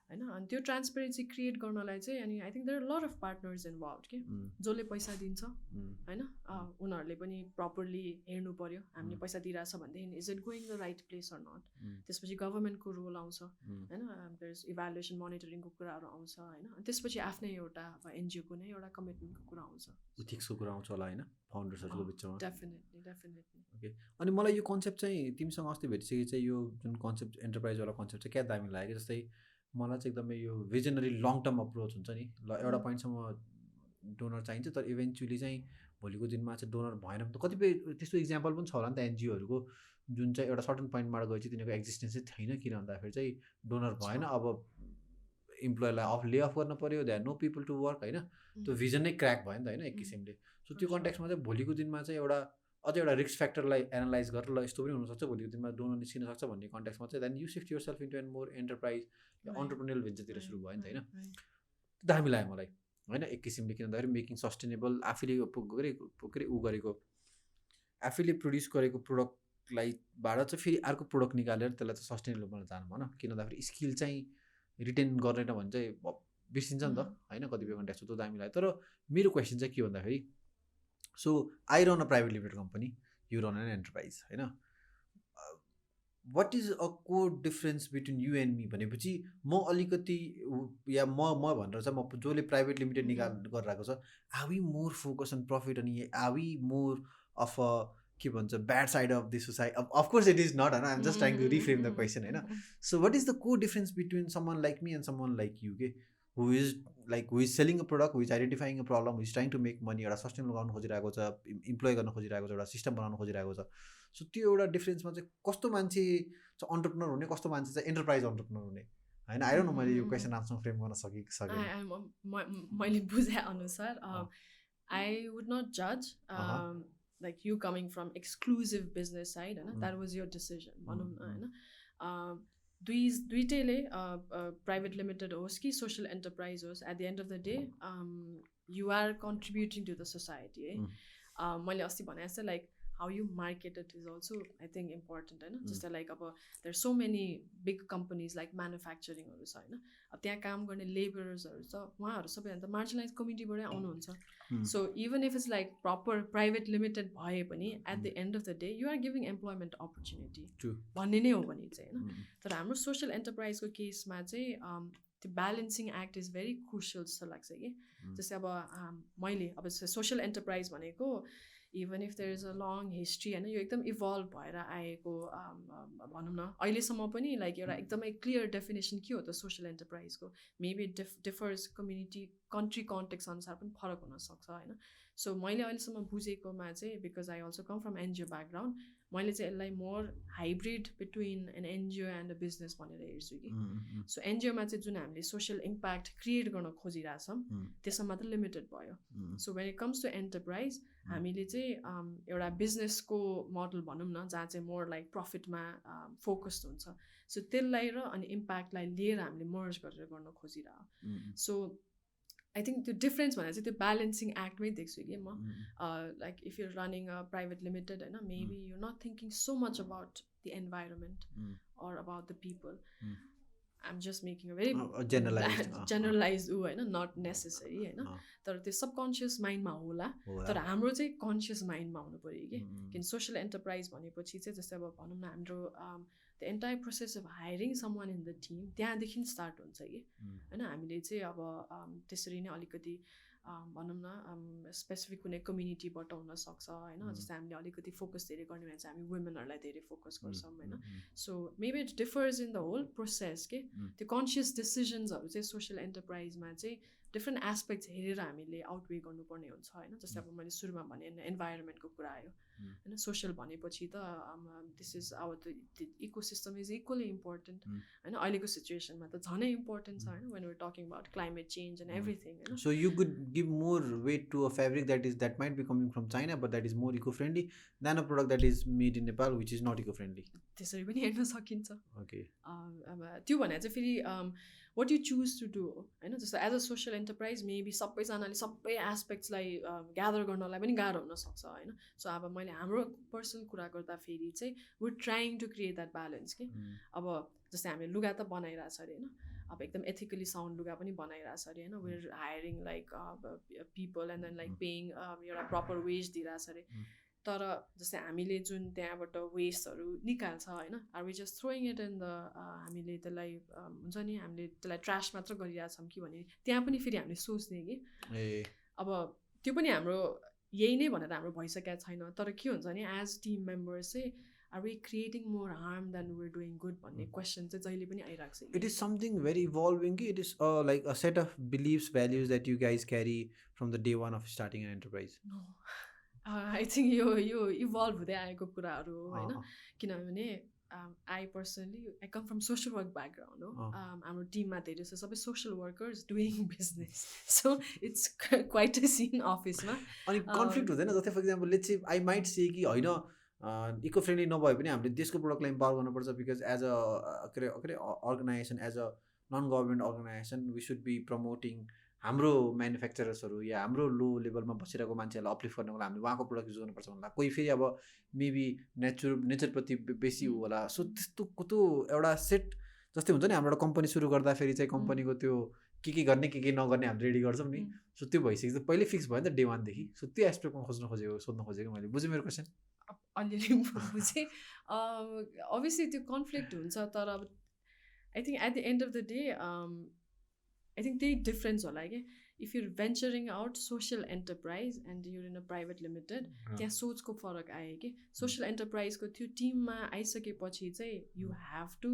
होइन अनि त्यो ट्रान्सपेरेन्सी क्रिएट गर्नलाई चाहिँ अनि I think there are lot of partners involved के जसले पैसा दिन्छ होइन उनीहरूले पनि प्रपरली हेर्नु पऱ्यो हामीले पैसा दिइरहेछ भनेदेखि is it going the right place or not त्यसपछि गभर्मेन्टको रोल आउँछ होइन देयर इभ्यालुएसन मोनिटरिङको कुराहरू आउँछ होइन अनि त्यसपछि आफ्नै एउटा अब एनजिओको नै एउटा कमिटमेन्टको कुरा आउँछ इथिक्सको कुरा आउँछ होला होइन फाउन्डर्सहरूको बिचमा डेफिनेटली ओके अनि मलाई यो कन्सेप्ट चाहिँ तिमीसँग अस्ति भेटिसकेपछि चाहिँ यो जुन कन्सेप्ट एन्टरप्राइजवाला कन्सेप्ट चाहिँ क्या दामी लाग्यो जस्तै मलाई चाहिँ एकदमै यो भिजनरी लङ टर्म अप्रोच हुन्छ नि ल एउटा पोइन्टसम्म डोनर चाहिन्छ तर इभेन्चुली चाहिँ भोलिको दिनमा चाहिँ डोनर भएन त कतिपय त्यस्तो इक्जाम्पल पनि छ होला नि त एनजिओहरूको जुन चाहिँ एउटा सर्टन पोइन्टबाट गएपछि तिनीहरूको एक्जिस्टेन्स चाहिँ छैन किन भन्दाखेरि चाहिँ डोनर भएन अब इम्प्लोइलाई ले अफ गर्न पऱ्यो they are no people to work होइन त्यो भिजन नै क्र्याक भयो नि त होइन एक किसिमले सो त्यो कन्टेक्समा चाहिँ भोलिको दिनमा चाहिँ एउटा अझै एउटा रिस्क फ्याक्टरलाई एनालाइज गरेर ल यस्तो पनि हुनसक्छ भोलिको दिनमा डोनर निस्किन सक्छ भन्ने कन्टेक्समा चाहिँ then you shift yourself into an more enterprise entrepreneurial भेन्चरतिर सुरु भयो नि त होइन दामी लाग्यो मलाई होइन एक किसिमले किन भन्दाखेरि मेकिङ सस्टेनेबल आफैले के अरे ऊ गरेको आफैले प्रड्युस गरेको प्रोडक्टलाईबाट चाहिँ फेरि अर्को प्रोडक्ट निकालेर त्यसलाई चाहिँ सस्टेनेबल बनाएर जानु भन किन भन्दाखेरि स्किल चाहिँ रिटेन गरेन भने चाहिँ बिर्सिन्छ नि त होइन कतिपय कन्टेक्स्ट त्यो दामी लाग्यो तर मेरो क्वेसन चाहिँ के भन्दाखेरि so I run a private limited company you run an enterprise होइन what is a core difference between you and me भनेपछि म अलिकति या म भनेर चाहिँ म जसले प्राइभेट लिमिटेड गरिरहेको छ are we more focus on profit अनि are we more of a के भन्छ bad side of the society of course it is not होइन I'm just trying to reframe the question होइन so what is the core difference between someone like me and someone like you के who is selling a product, who is identifying a problem, who is trying to make money, एउटा सस्टेनेबल गर्न खोजिरहेको छ, इम्प्लोय गर्न खोजिरहेको छ, एउटा सिस्टम बनाउन खोजिरहेको छ. सो त्यो एउटा डिफरेन्समा चाहिँ कस्तो मान्छे चाहिँ अन्टरप्रेन्योर हुने, कस्तो मान्छे चाहिँ एन्टरप्राइज अन्टरप्रेन्योर हुने होइन. आई डोन्ट नो मैले यो क्वेसन आन्सर फ्रेम गर्न सकेँ. मैले बुझे अनुसार आई वुड नट जज like you coming from exclusive business side होइन, द्याट वाज योर डिसिजन भनौँ न होइन. दुइटैले प्राइभेट लिमिटेड होस् कि सोसल एन्टरप्राइज होस्, at the end of the day you are contributing to the society है. मैले अस्ति भने जस्तै like how you market it is also I think important होइन. जस्तै लाइक अब there so many big companies like म्यानुफ्याक्चरिङहरू छ होइन, अब त्यहाँ काम गर्ने लेबरर्सहरू छ, उहाँहरू सबैभन्दा मार्जिनलाइज कम्युनिटीबाटै आउनुहुन्छ. So even if it's like proper private limited भए पनि at the end of the day you are giving employment opportunity भन्ने नै हो भने चाहिँ होइन. तर हाम्रो सोसल एन्टरप्राइजको केसमा चाहिँ त्यो balancing act is very crucial जस्तो लाग्छ कि. जस्तै अब मैले अब सोसल एन्टरप्राइज भनेको even if there is a long history होइन, यो एकदम इभल्भ भएर आएको भनौँ न अहिलेसम्म पनि लाइक एउटा एकदमै क्लियर डेफिनेसन के हो त सोसल एन्टरप्राइजको. Maybe differs community country context अनुसार पनि फरक हुनसक्छ होइन. सो मैले अहिलेसम्म बुझेकोमा चाहिँ because I also come from NGO background, मैले चाहिँ यसलाई more hybrid between an NGO and a business भनेर हेर्छु कि. सो एनजिओमा चाहिँ जुन हामीले सोसल इम्प्याक्ट क्रिएट गर्न खोजिरहेछौँ त्यसमा मात्र लिमिटेड भयो. So when it comes to enterprise हामीले चाहिँ एउटा बिजनेसको मोडल भनौँ न जहाँ चाहिँ मोर लाइक प्रफिटमा फोकस्ड हुन्छ. सो त्यसलाई र अनि इम्प्याक्टलाई लिएर हामीले मर्ज गरेर गर्न खोजिरह. सो आई थिङ्क त्यो डिफ्रेन्स भनेर चाहिँ त्यो ब्यालेन्सिङ एक्टमै देख्छु कि म. Like if you running a private limited होइन, maybe you not thinking so much about the environment or about the people. I'm just making a very generalise ऊ होइन, नट नेसेसरी होइन. तर त्यो सबकन्सियस माइन्डमा होला, तर हाम्रो चाहिँ कन्सियस माइन्डमा हुनु पऱ्यो कि. किन सोसल एन्टरप्राइज भनेपछि चाहिँ जस्तै अब भनौँ न हाम्रो the entire process of hiring someone in the team त्यहाँदेखि स्टार्ट हुन्छ कि होइन. हामीले चाहिँ अब त्यसरी नै अलिकति भनौँ न स्पेसिफिक कुनै कम्युनिटीबाट हुनसक्छ होइन. जस्तै हामीले अलिकति फोकस धेरै गर्ने भने चाहिँ हामी वुमेनहरूलाई धेरै फोकस गर्छौँ होइन. So maybe it differs in the whole process के. त्यो कन्सियस डिसिजन्सहरू चाहिँ सोसल एन्टरप्राइजमा चाहिँ डिफ्रेन्ट एस्पेक्ट्स हेरेर हामीले आउटवे गर्नुपर्ने हुन्छ होइन. जस्तै अब मैले सुरुमा भने इन्भाइरोमेन्टको कुरा आयो होइन सोसल भनेपछि त this is our the ecosystem is equally important होइन अहिलेको सिचुएसनमा त झनै इम्पोर्टेन्ट छ होइन when we're talking about climate change and everything होइन So you could give more weight to a fabric that might be coming from China, but that is more eco-friendly than a product that is made in Nepal, which is not eco-friendly. त्यसरी पनि हेर्न सकिन्छ Okay. अब त्यो भने चाहिँ फेरि what you choose to do होइन जस्तो as a social enterprise maybe सबैजनाले सबै एस्पेक्ट्सलाई ग्यादर गर्नलाई पनि गाह्रो हुनसक्छ होइन सो अब मैले हाम्रो पर्सनल कुरा गर्दाखेरि चाहिँ we're trying to create that balance कि अब जस्तै हामीले लुगा त बनाइरहेछ अरे होइन अब एकदम एथिकली साउन्ड लुगा पनि बनाइरहेछ अरे होइन we're hiring like people and then like paying एउटा प्रपर वेज दिइरहेछ अरे तर जस्तै हामीले जुन त्यहाँबाट वेस्टहरू निकाल्छ होइन are we just throwing it in the हामीले त्यसलाई हुन्छ नि हामीले त्यसलाई ट्रास मात्र गरिरहेछौँ कि भने त्यहाँ पनि फेरि हामीले सोच्ने कि अब त्यो पनि हाम्रो यही नै भनेर हाम्रो भइसकेको छैन तर के हुन्छ नि एज टिम मेम्बर्स चाहिँ are we creating more harm than we doing good भन्ने क्वेसन चाहिँ जहिले पनि आइरहेको छ It is something very evolving. It is like a set of beliefs, values that you guys carry from the day one of starting an enterprise. I think यो इभल्भ हुँदै आएको कुराहरू हो होइन किनभने I personally I come from social work background हो हाम्रो टिममा धेरै छ सबै social workers doing business so it's quite a scene अफिसमा अनि कन्फ्लिक्ट हुँदैन जस्तै for example let's say I might say कि होइन इको फ्रेन्डली नभए पनि हामीले देशको प्रोडक्टलाई इम्पावर गर्नुपर्छ बिकज एज अ के अरे organisation as a non government organisation we should be promoting हाम्रो म्यानुफ्याक्चरर्सहरू या हाम्रो लो लेभलमा बसिरहेको मान्छेहरूलाई अप्लिफ्ट गर्नको लागि हामीले उहाँको प्रोडक्ट युज गर्नुपर्छ भन्दा कोही फेरि अब मेबी नेचरप्रति बेसी हो होला सो त्यस्तो त्यो एउटा सेट जस्तै हुन्छ नि हाम्रो एउटा कम्पनी सुरु गर्दाखेरि चाहिँ कम्पनीको त्यो के गर्ने के नगर्ने हामीले रेडी गर्छौँ नि सो त्यो भइसकेपछि पहिल्यै फिक्स भयो नि त डे वानदेखि सो त्यो एस्पेक्टमा सोध्न खोजेको मैले बुझेँ मेरो क्वेसन अलिअलि बुझेँ अभियसली त्यो कन्फ्लिक्ट हुन्छ तर अब I think at the end of the day I think त्यही डिफ्रेन्स होला कि if you're venturing out social enterprise and you're in a private limited त्यहाँ सोचको फरक आयो कि सोसल एन्टरप्राइजको त्यो टिममा आइसकेपछि चाहिँ you have to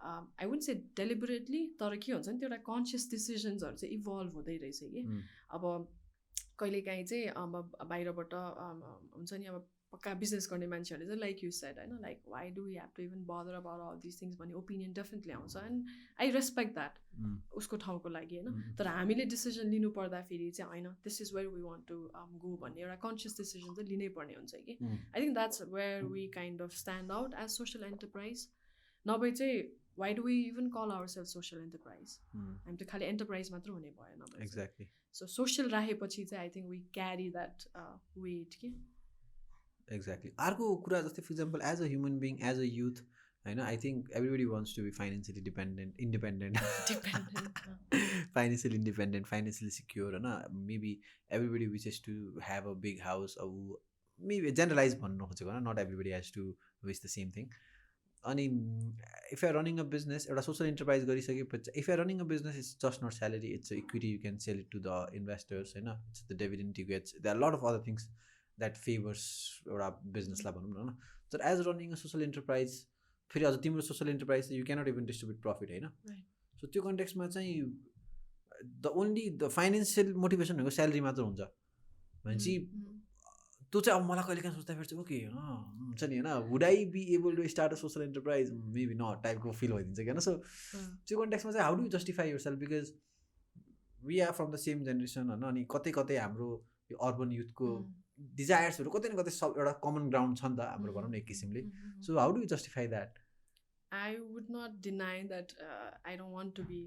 I won't say deliberately तर के हुन्छ नि त्यो एउटा कन्सियस डिसिजन्सहरू चाहिँ इभल्भ हुँदै रहेछ कि अब कहिलेकाहीँ चाहिँ अब बाहिरबाट हुन्छ नि अब पक्का बिजनेस गर्ने मान्छेहरूले चाहिँ लाइक यु सेड होइन like why do you have to even bother about all this things भन्ने ओपिनियन डेफिनेटली आउँछ एन्ड आई रेस्पेक्ट द्याट उसको ठाउँको लागि होइन तर हामीले डिसिजन लिनु पर्दाखेरि चाहिँ होइन this is where we want to go भन्ने एउटा कन्सियस डिसिजन चाहिँ लिनै पर्ने हुन्छ कि I think that's where we kind of stand out as social enterprise नभए चाहिँ why do we even call our self social enterprise हामी त खालि एन्टरप्राइज मात्र हुने भयो नभए एक्ज्याक्टली सो सोसल राखेपछि चाहिँ I think we carry that weight कि एक्ज्याक्टली अर्को कुरा जस्तै for example as a human being as a youth होइन I think everybody wants to be financially independent financially independent financially secure होइन maybe everybody wishes to have a big house अब मेबी जेनरलाइज भन्नु खोजेको होइन not everybody has to wish the same thing अनि if are running a business एउटा सोसल एन्टरप्राइज गरिसकेपछि if are running a business it's just not salary it's equity you can sell it to the investors होइन it's the dividend you gets there are lot of other things that favours एउटा बिजनेसलाई भनौँ न होइन तर as running a social enterprise फेरि अझ तिम्रो social enterprise you cannot even distribute profit होइन सो त्यो कन्टेक्स्टमा चाहिँ the only the financial motivation भनेको स्यालेरी मात्र हुन्छ भनेपछि त्यो चाहिँ अब मलाई कहिले काहीँ सोच्दाखेरि चाहिँ ओके हुन्छ नि होइन would I be able to start a social enterprise maybe not टाइपको फिल भइदिन्छ कि होइन सो त्यो कन्टेक्स्टमा चाहिँ how do you justify your self because we are from the same generation होइन अनि कतै हाम्रो यो अर्बन युथको डिजायर्सहरू कतै न कतै सब एउटा कमन ग्राउन्ड छ नि त हाम्रो भनौँ न एक किसिमले so how do you justify that I would not deny that I don't want to be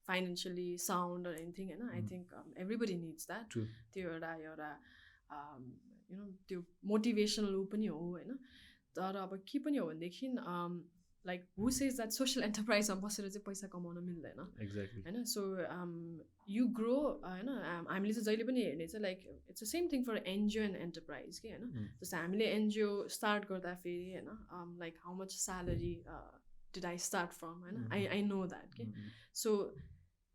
financially sound or anything. And I think everybody needs that. True. त्यो एउटा त्यो मोटिभेसनल पनि हो होइन तर अब के पनि हो भनेदेखि like who says that social एन्टरप्राइजमा बसेर चाहिँ पैसा कमाउन मिल्दैन होइन सो यु ग्रो होइन हामीले चाहिँ जहिले पनि हेर्ने चाहिँ like it's the same thing for NGO and enterprise कि होइन जस्तो हामीले एनजिओ स्टार्ट गर्दाखेरि होइन like how much salary did I start from होइन आई नो द्याट कि सो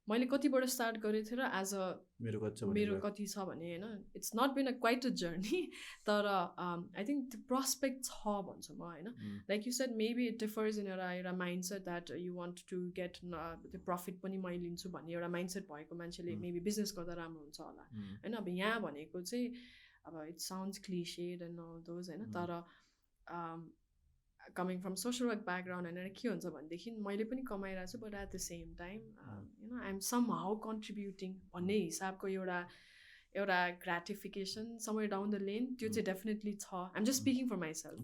मैले कतिबाट स्टार्ट गरेको थिएँ र एज अ मेरो कति छ भने होइन it's not been a quite a journey तर आई थिङ्क त्यो प्रस्पेक्ट छ भन्छु म होइन like you said maybe it differs in एउटा mindset that you want to get त्यो प्रफिट पनि मैले लिन्छु भन्ने एउटा माइन्ड सेट भएको मान्छेले मेबी बिजनेस गर्दा राम्रो हुन्छ होला होइन अब यहाँ भनेको चाहिँ अब it sounds cliched and all those होइन तर coming from social work background होइन के हुन्छ भनेदेखि मैले पनि कमाइरहेको छु but at the same time you know I am somehow contributing भन्ने हिसाबको एउटा ग्राटिफिकेसन समय डाउन द लेन त्यो चाहिँ डेफिनेटली छ I'm just speaking for myself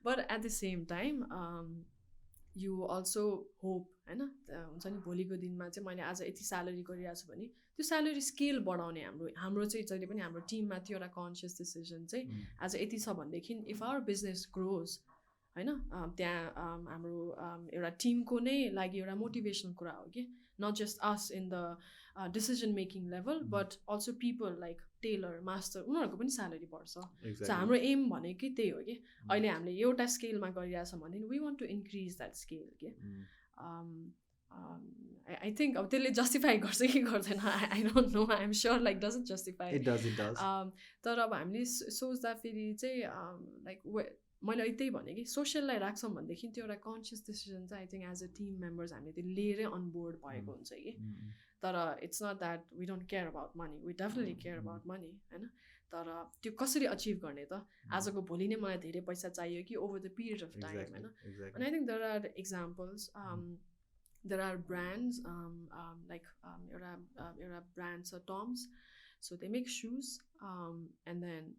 but at the same time you also hope होइन हुन्छ नि भोलिको दिनमा चाहिँ मैले आज यति स्यालेरी गरिरहेको छु भने त्यो स्यालेरी स्केल बढाउने हाम्रो चाहिँ जहिले पनि हाम्रो टिममा त्यो एउटा कन्सियस डिसिजन चाहिँ आज यति छ भनेदेखि इफ आवर बिजनेस ग्रोज होइन त्यहाँ हाम्रो एउटा टिमको नै लागि एउटा मोटिभेसनल कुरा हो कि not just us in the decision making level but also people like tailor master उनीहरूको पनि स्यालेरी बढ्छ सो हाम्रो एम भनेकै त्यही हो कि अहिले हामीले एउटा स्केलमा गरिरहेछौँ भने we want to increase that scale के आई थिङ्क अब त्यसले जस्टिफाई गर्छ कि गर्दैन I don't know I am sure like doesn't justify तर अब हामीले सोच्दाखेरि चाहिँ लाइक मैले त्यही भने कि सोसियललाई राख्छौँ भनेदेखि त्यो एउटा कन्सियस डिसिजन चाहिँ I think as a team members हामीले त्यो लिएरै अनबोर्ड भएको हुन्छ कि तर it's not that we don't care about money we definitely care about money होइन तर त्यो कसरी अचिभ गर्ने त आजको भोलि नै मलाई धेरै पैसा चाहियो कि over the period of time होइन अनि I think there are examples there are brands like एउटा ब्रान्ड छ Toms so they make shoes and then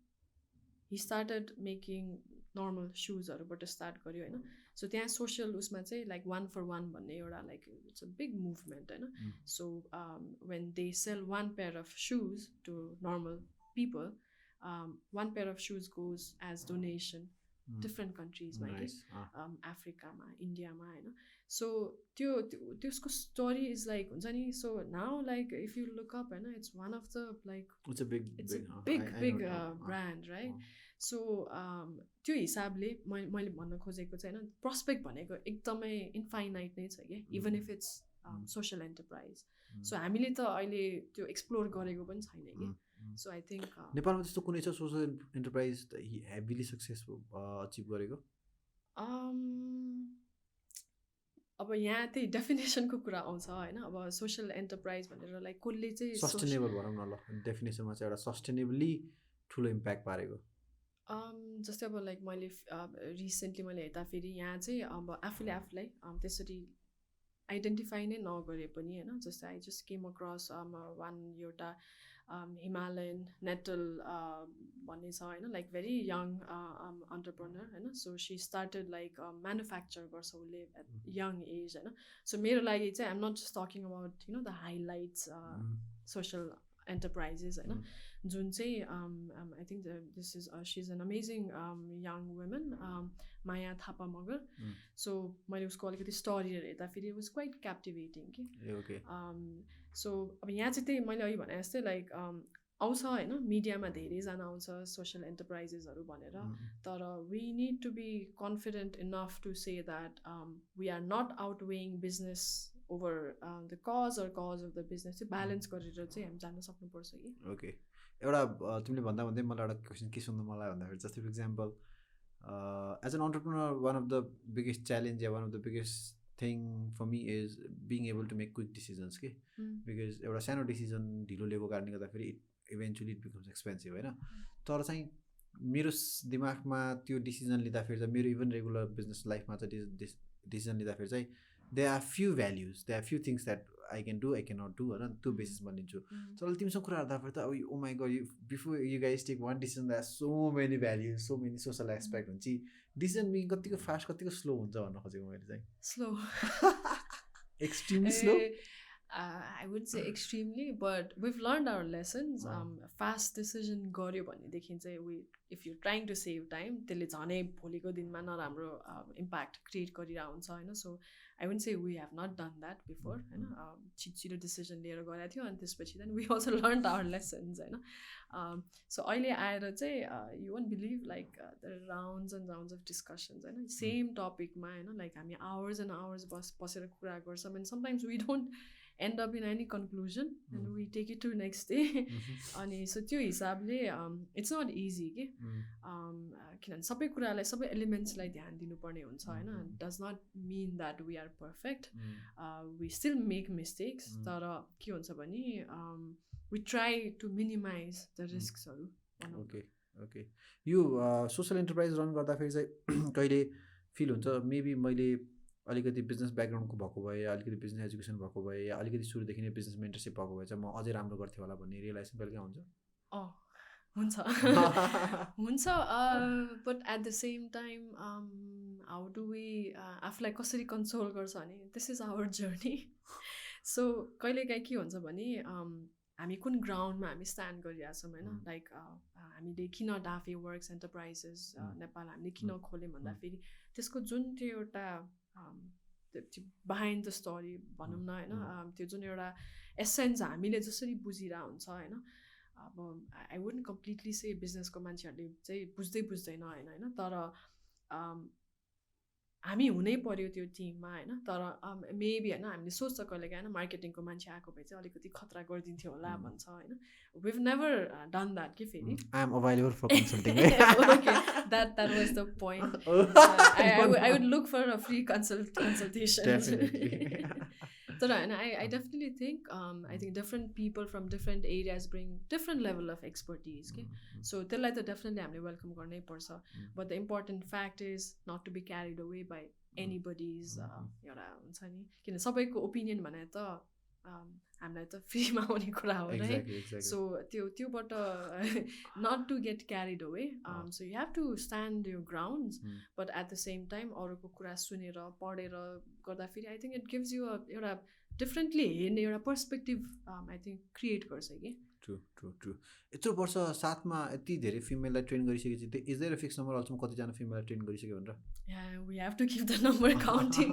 he started making normal सुजहरूबाट स्टार्ट गर्यो होइन सो त्यहाँ सोसियल उसमा चाहिँ लाइक 1 for 1 भन्ने एउटा like it's a big movement होइन so when they sell 1 pair of shoes to normal people 1 pair of shoes goes as donation different कन्ट्रिजमा कि अफ्रिकामा इन्डियामा होइन सो त्यसको स्टोरी इज लाइक हुन्छ नि so now like if you look up होइन it's one of the like it's a big brand right so त्यो हिसाबले मैले भन्न खोजेको चाहिँ होइन प्रोस्पेक्ट भनेको एकदमै इन्फाइनाइट नै छ कि even if it's social enterprise so हामीले त अहिले त्यो एक्सप्लोर गरेको पनि छैन कि सो आई थिङ्क नेपालमा त्यस्तो कुनै छ social enterprise heavily successful achieve गरेको अब यहाँ त्यही डेफिनेसनको कुरा आउँछ होइन अब सोसल एन्टरप्राइज भनेर लाइक कसले चाहिँ सस्टेनेबल भनौँ न ल डेफिनेसनमा चाहिँ एउटा सस्टेनेबली ठुलो इम्प्याक्ट पारेको जस्तै अब लाइक मैले रिसेन्टली मैले हेर्दाखेरि यहाँ चाहिँ अब आफूलाई त्यसरी आइडेन्टिफाई नै नगरे पनि होइन जस्तै आई जस्ट केम अक्रस एउटा हिमालयन नेटल भन्ने छ होइन लाइक भेरी यङ अन्टरप्रेनर होइन so she started like manufacture गर्छ उसले एट यङ एज होइन सो मेरो लागि चाहिँ I'm not just talking about you know the highlights social enterprises होइन जुन चाहिँ I think this is she is an amazing young women Maya Thapa Magar so मैले उसको अलिकति स्टोरीहरू हेर्दाखेरि इट वाज क्वाइट क्याप्टिभेटिङ कि सो अब यहाँ चाहिँ त्यही मैले अघि भने जस्तै लाइक आउँछ होइन मिडियामा धेरैजना आउँछ सोसल एन्टरप्राइजेसहरू भनेर तर we need to be confident enough to say that we are not outweighing business over the cause of the business चाहिँ ब्यालेन्स गरेर चाहिँ हामी जान सक्नुपर्छ कि ओके एउटा तिमीले भन्दा भन्दै मलाई एउटा क्वेसन के सुन्नु मलाई भन्दाखेरि जस्तै for example as an entrepreneur one of the biggest challenge या one of the biggest thing for me is being able to make quick decisions कि बिकज एउटा सानो डिसिजन ढिलो लिएको कारणले गर्दाखेरि इभेन्चुली इट बिकम्स एक्सपेन्सिभ होइन तर चाहिँ मेरो दिमागमा त्यो डिसिजन लिँदाखेरि चाहिँ मेरो इभन रेगुलर बिजनेस लाइफमा चाहिँ डिसिजन लिँदाखेरि चाहिँ they are few values they are few things that I can do I can not do होइन त्यो बेसिसमा लिन्छु तर तिमीसँग कुरा गर्दाखेरि त अब oh my god you before you guys take one decision that so many values so many social aspect हुन्छ डिसिजन मेकिङ कतिको फास्ट कतिको स्लो हुन्छ भन्न खोजेको मैले चाहिँ slow extremely slow I would say extremely, but we've learned our lessons. Fast decision गर्यो भनेदेखि चाहिँ if you're trying to save time, त्यसले झनै भोलिको दिनमा नराम्रो impact create गरिरहेको हुन्छ होइन so I wouldn't say we have not done that before होइन छिटो decision लिएर गरेको थियो अनि त्यसपछि then we also learned our lessons होइन so अहिले आएर चाहिँ you won't believe like the rounds and rounds of discussions होइन same topic मा होइन like हामी hours and hours बसेर कुरा गर्छौँ and sometimes we don't end up in any conclusion and we take it to next day अनि so त्यो हिसाबले it's not easy के किनभने सबै कुरालाई सबै एलिमेन्ट्सलाई ध्यान दिनुपर्ने हुन्छ होइन does not mean that we are perfect we still make mistakes तर के हुन्छ भने we try to minimize the risksहरू भनौँ न। ओके ओके यो सोसल एन्टरप्राइज रन गर्दाखेरि चाहिँ कहिले फिल हुन्छ मेबी मैले अलिकति बिजनेस ब्याकग्राउन्डको भएको भए या अलिकति बिजनेस एजुकेसन भएको भए या अलिकति सुरुदेखि नै बिजनेस मेन्टरसिप भएको भए चाहिँ म अझै राम्रो गर्थेँ होला भन्ने रियलाइजेसन कहिले हुन्छ? हुन्छ हुन्छ but at the same time how do we आफूलाई कसरी कन्ट्रोल गर्छ भने this is our journey. So कहिलेकाहीँ के हुन्छ भने हामी कुन ग्राउन्डमा हामी स्ट्यान्ड गरिरहेछौँ होइन, लाइक हामीले किन डाफे वर्क्स एन्टरप्राइजेस नेपाल हामीले किन खोल्यौँ भन्दाखेरि त्यसको जुन त्यो एउटा बिहाइन्ड द स्टोरी भनौँ न होइन, त्यो जुन एउटा एसेन्स हामीले जसरी बुझिरहेको हुन्छ होइन, अब आई वुडन्ट कम्प्लिटली से बिजनेसको मान्छेहरूले चाहिँ बुझ्दैन होइन, तर हामी हुनै पर्यो त्यो टिममा होइन। तर मेबी होइन हामीले सोच्छ कहिलेकाहीँ होइन मार्केटिङको मान्छे आएको भए चाहिँ अलिकति खतरा गरिदिन्थ्यो होला भन्छ होइन। विभ नेभर डन द्याट कि फेरि I am available for consulting. Okay that was the point. I would look for a free consultation. तर होइन I definitely think I think different people from different areas bring different level of expertise कि, सो त्यसलाई त डेफिनेटली हामीले वेलकम गर्नै पर्छ। But the important fact is not to be carried away by anybody's एउटा हुन्छ नि, किन सबैको ओपिनियन भने त हामीलाई त फ्रीमा आउने कुरा हो है। सो त्योबाट not to get carried away, so you have to stand your grounds but at the same time अरूको कुरा सुनेर पढेर गर्दाखेरि I think it gives you एउटा डिफ्रेन्टली हेर्ने एउटा पर्सपेक्टिभ आई थिङ्क क्रिएट गर्छ कि। True true true. यत्रो वर्ष साथमा यति धेरै फिमेललाई ट्रेन गरिसकेपछि त्यो is there a fix number also कतिजना फिमेललाई ट्रेन गरिसक्यो भनेर? We have to keep the number counting.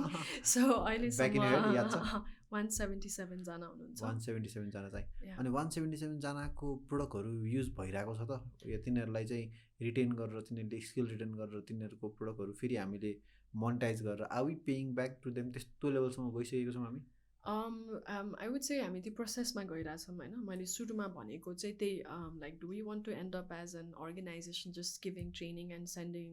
So अहिलेसम्म 177 जना हुनुहुन्छ। 177 जना चाहिँ, अनि 177 जनाको प्रोडक्टहरू युज भइरहेको छ त? या तिनीहरूलाई चाहिँ रिटेन गरेर तिनीहरूले स्किल रिटेन गरेर तिनीहरूको प्रोडक्टहरू फेरि हामीले मोनिटाइज गरेर are we paying back to them त्यस्तो लेभलसम्म गइसकेको छौँ हामी? आई वुड से हामी त्यो प्रोसेसमा गइरहेछौँ होइन। मैले सुरुमा भनेको चाहिँ त्यही like do we want to end up as an organisation just giving training and sending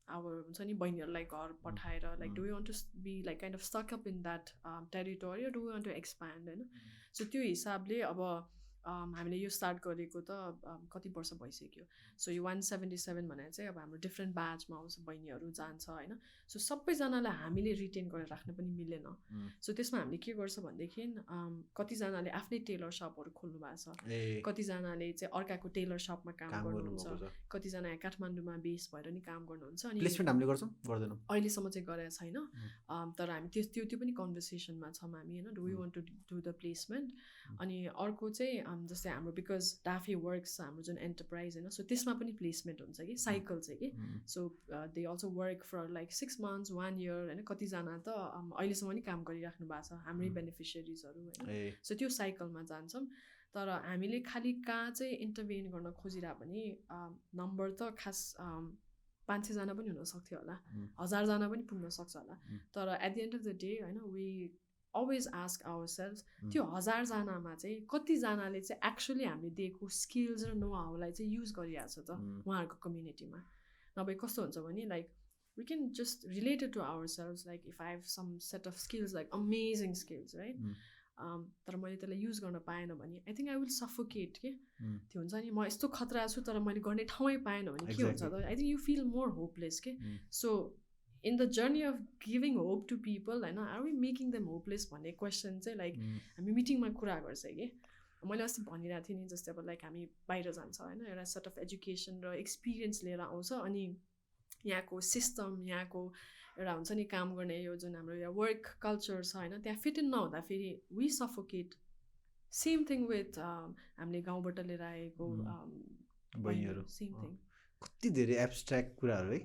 our हुन्छ नि बहिनीहरूलाई घर पठाएर, like do we want to be like kind of stuck up in that territory do we want to expand होइन। सो त्यो हिसाबले अब हामीले यो स्टार्ट गरेको त कति वर्ष भइसक्यो। सो यो 177 भनेर चाहिँ अब हाम्रो डिफ्रेन्ट ब्याचमा आउँछ, बहिनीहरू जान्छ होइन। सो सबैजनालाई हामीले रिटेन गरेर राख्न पनि मिलेन। सो त्यसमा हामीले के गर्छ भनेदेखि कतिजनाले आफ्नै टेलर सपहरू खोल्नु भएको छ, कतिजनाले चाहिँ अर्काको टेलर सपमा काम गर्नुहुन्छ, कतिजना यहाँ काठमाडौँमा बेस भएर नि काम गर्नुहुन्छ। अनि प्लेसमेन्ट हामीले गर्छौँ गर्दैनौँ अहिलेसम्म चाहिँ गरेको छैन, तर हामी त्यो पनि कन्भर्सेसनमा छौँ हामी होइन, do we want to do the placement. अनि अर्को चाहिँ जस्तै हाम्रो बिकज डाफे वर्क्स हाम्रो जुन एन्टरप्राइज होइन, सो त्यसमा पनि प्लेसमेन्ट हुन्छ कि साइकल चाहिँ कि। So they also work for like 6 months 1 year होइन। कतिजना त अहिलेसम्म नि काम गरिराख्नु भएको छ हाम्रै बेनिफिसियरिजहरू होइन। सो त्यो साइकलमा जान्छौँ। तर हामीले खालि कहाँ चाहिँ इन्टरभेन गर्न खोजिरह भने नम्बर त खास 500 जना पनि हुनसक्थ्यो होला, 1000 जना पनि पुग्न सक्छ होला। तर at the end of the day होइन वी always ask ourselves त्यो 1000 जनामा चाहिँ कतिजनाले चाहिँ एक्चुअली हामीले दिएको स्किल्स र नो हाउलाई चाहिँ युज गरिरहेको छ त उहाँहरूको कम्युनिटीमा। नभए कस्तो हुन्छ भने like we can just relate it to ourselves, like if I have some set of skills like amazing skills right, तर मैले त्यसलाई युज गर्न पाएन भने I think I will suffocate के। त्यो हुन्छ नि म यस्तो खतरा छु तर मैले गर्ने ठाउँै पाएन भने के हुन्छ त, I think you feel more hopeless के। So in the journey of giving hope to people होइन, are we making them hopeless भन्ने क्वेसन चाहिँ लाइक हामी मिटिङमा कुरा गर्छ कि। मैले अस्ति भनिरहेको थिएँ नि जस्तै अब लाइक हामी बाहिर जान्छ होइन, एउटा सेट अफ एजुकेसन र एक्सपिरियन्स लिएर आउँछ, अनि यहाँको सिस्टम यहाँको एउटा हुन्छ नि काम गर्ने यो जुन हाम्रो यहाँ वर्क कल्चर छ होइन त्यहाँ फिट इन नहुँदाखेरि we suffocate. Same thing with हामीले गाउँबाट लिएर आएको बहिनीहरू, सेम थिङ। कति धेरै एब्स्ट्र्याक्ट कुराहरू है।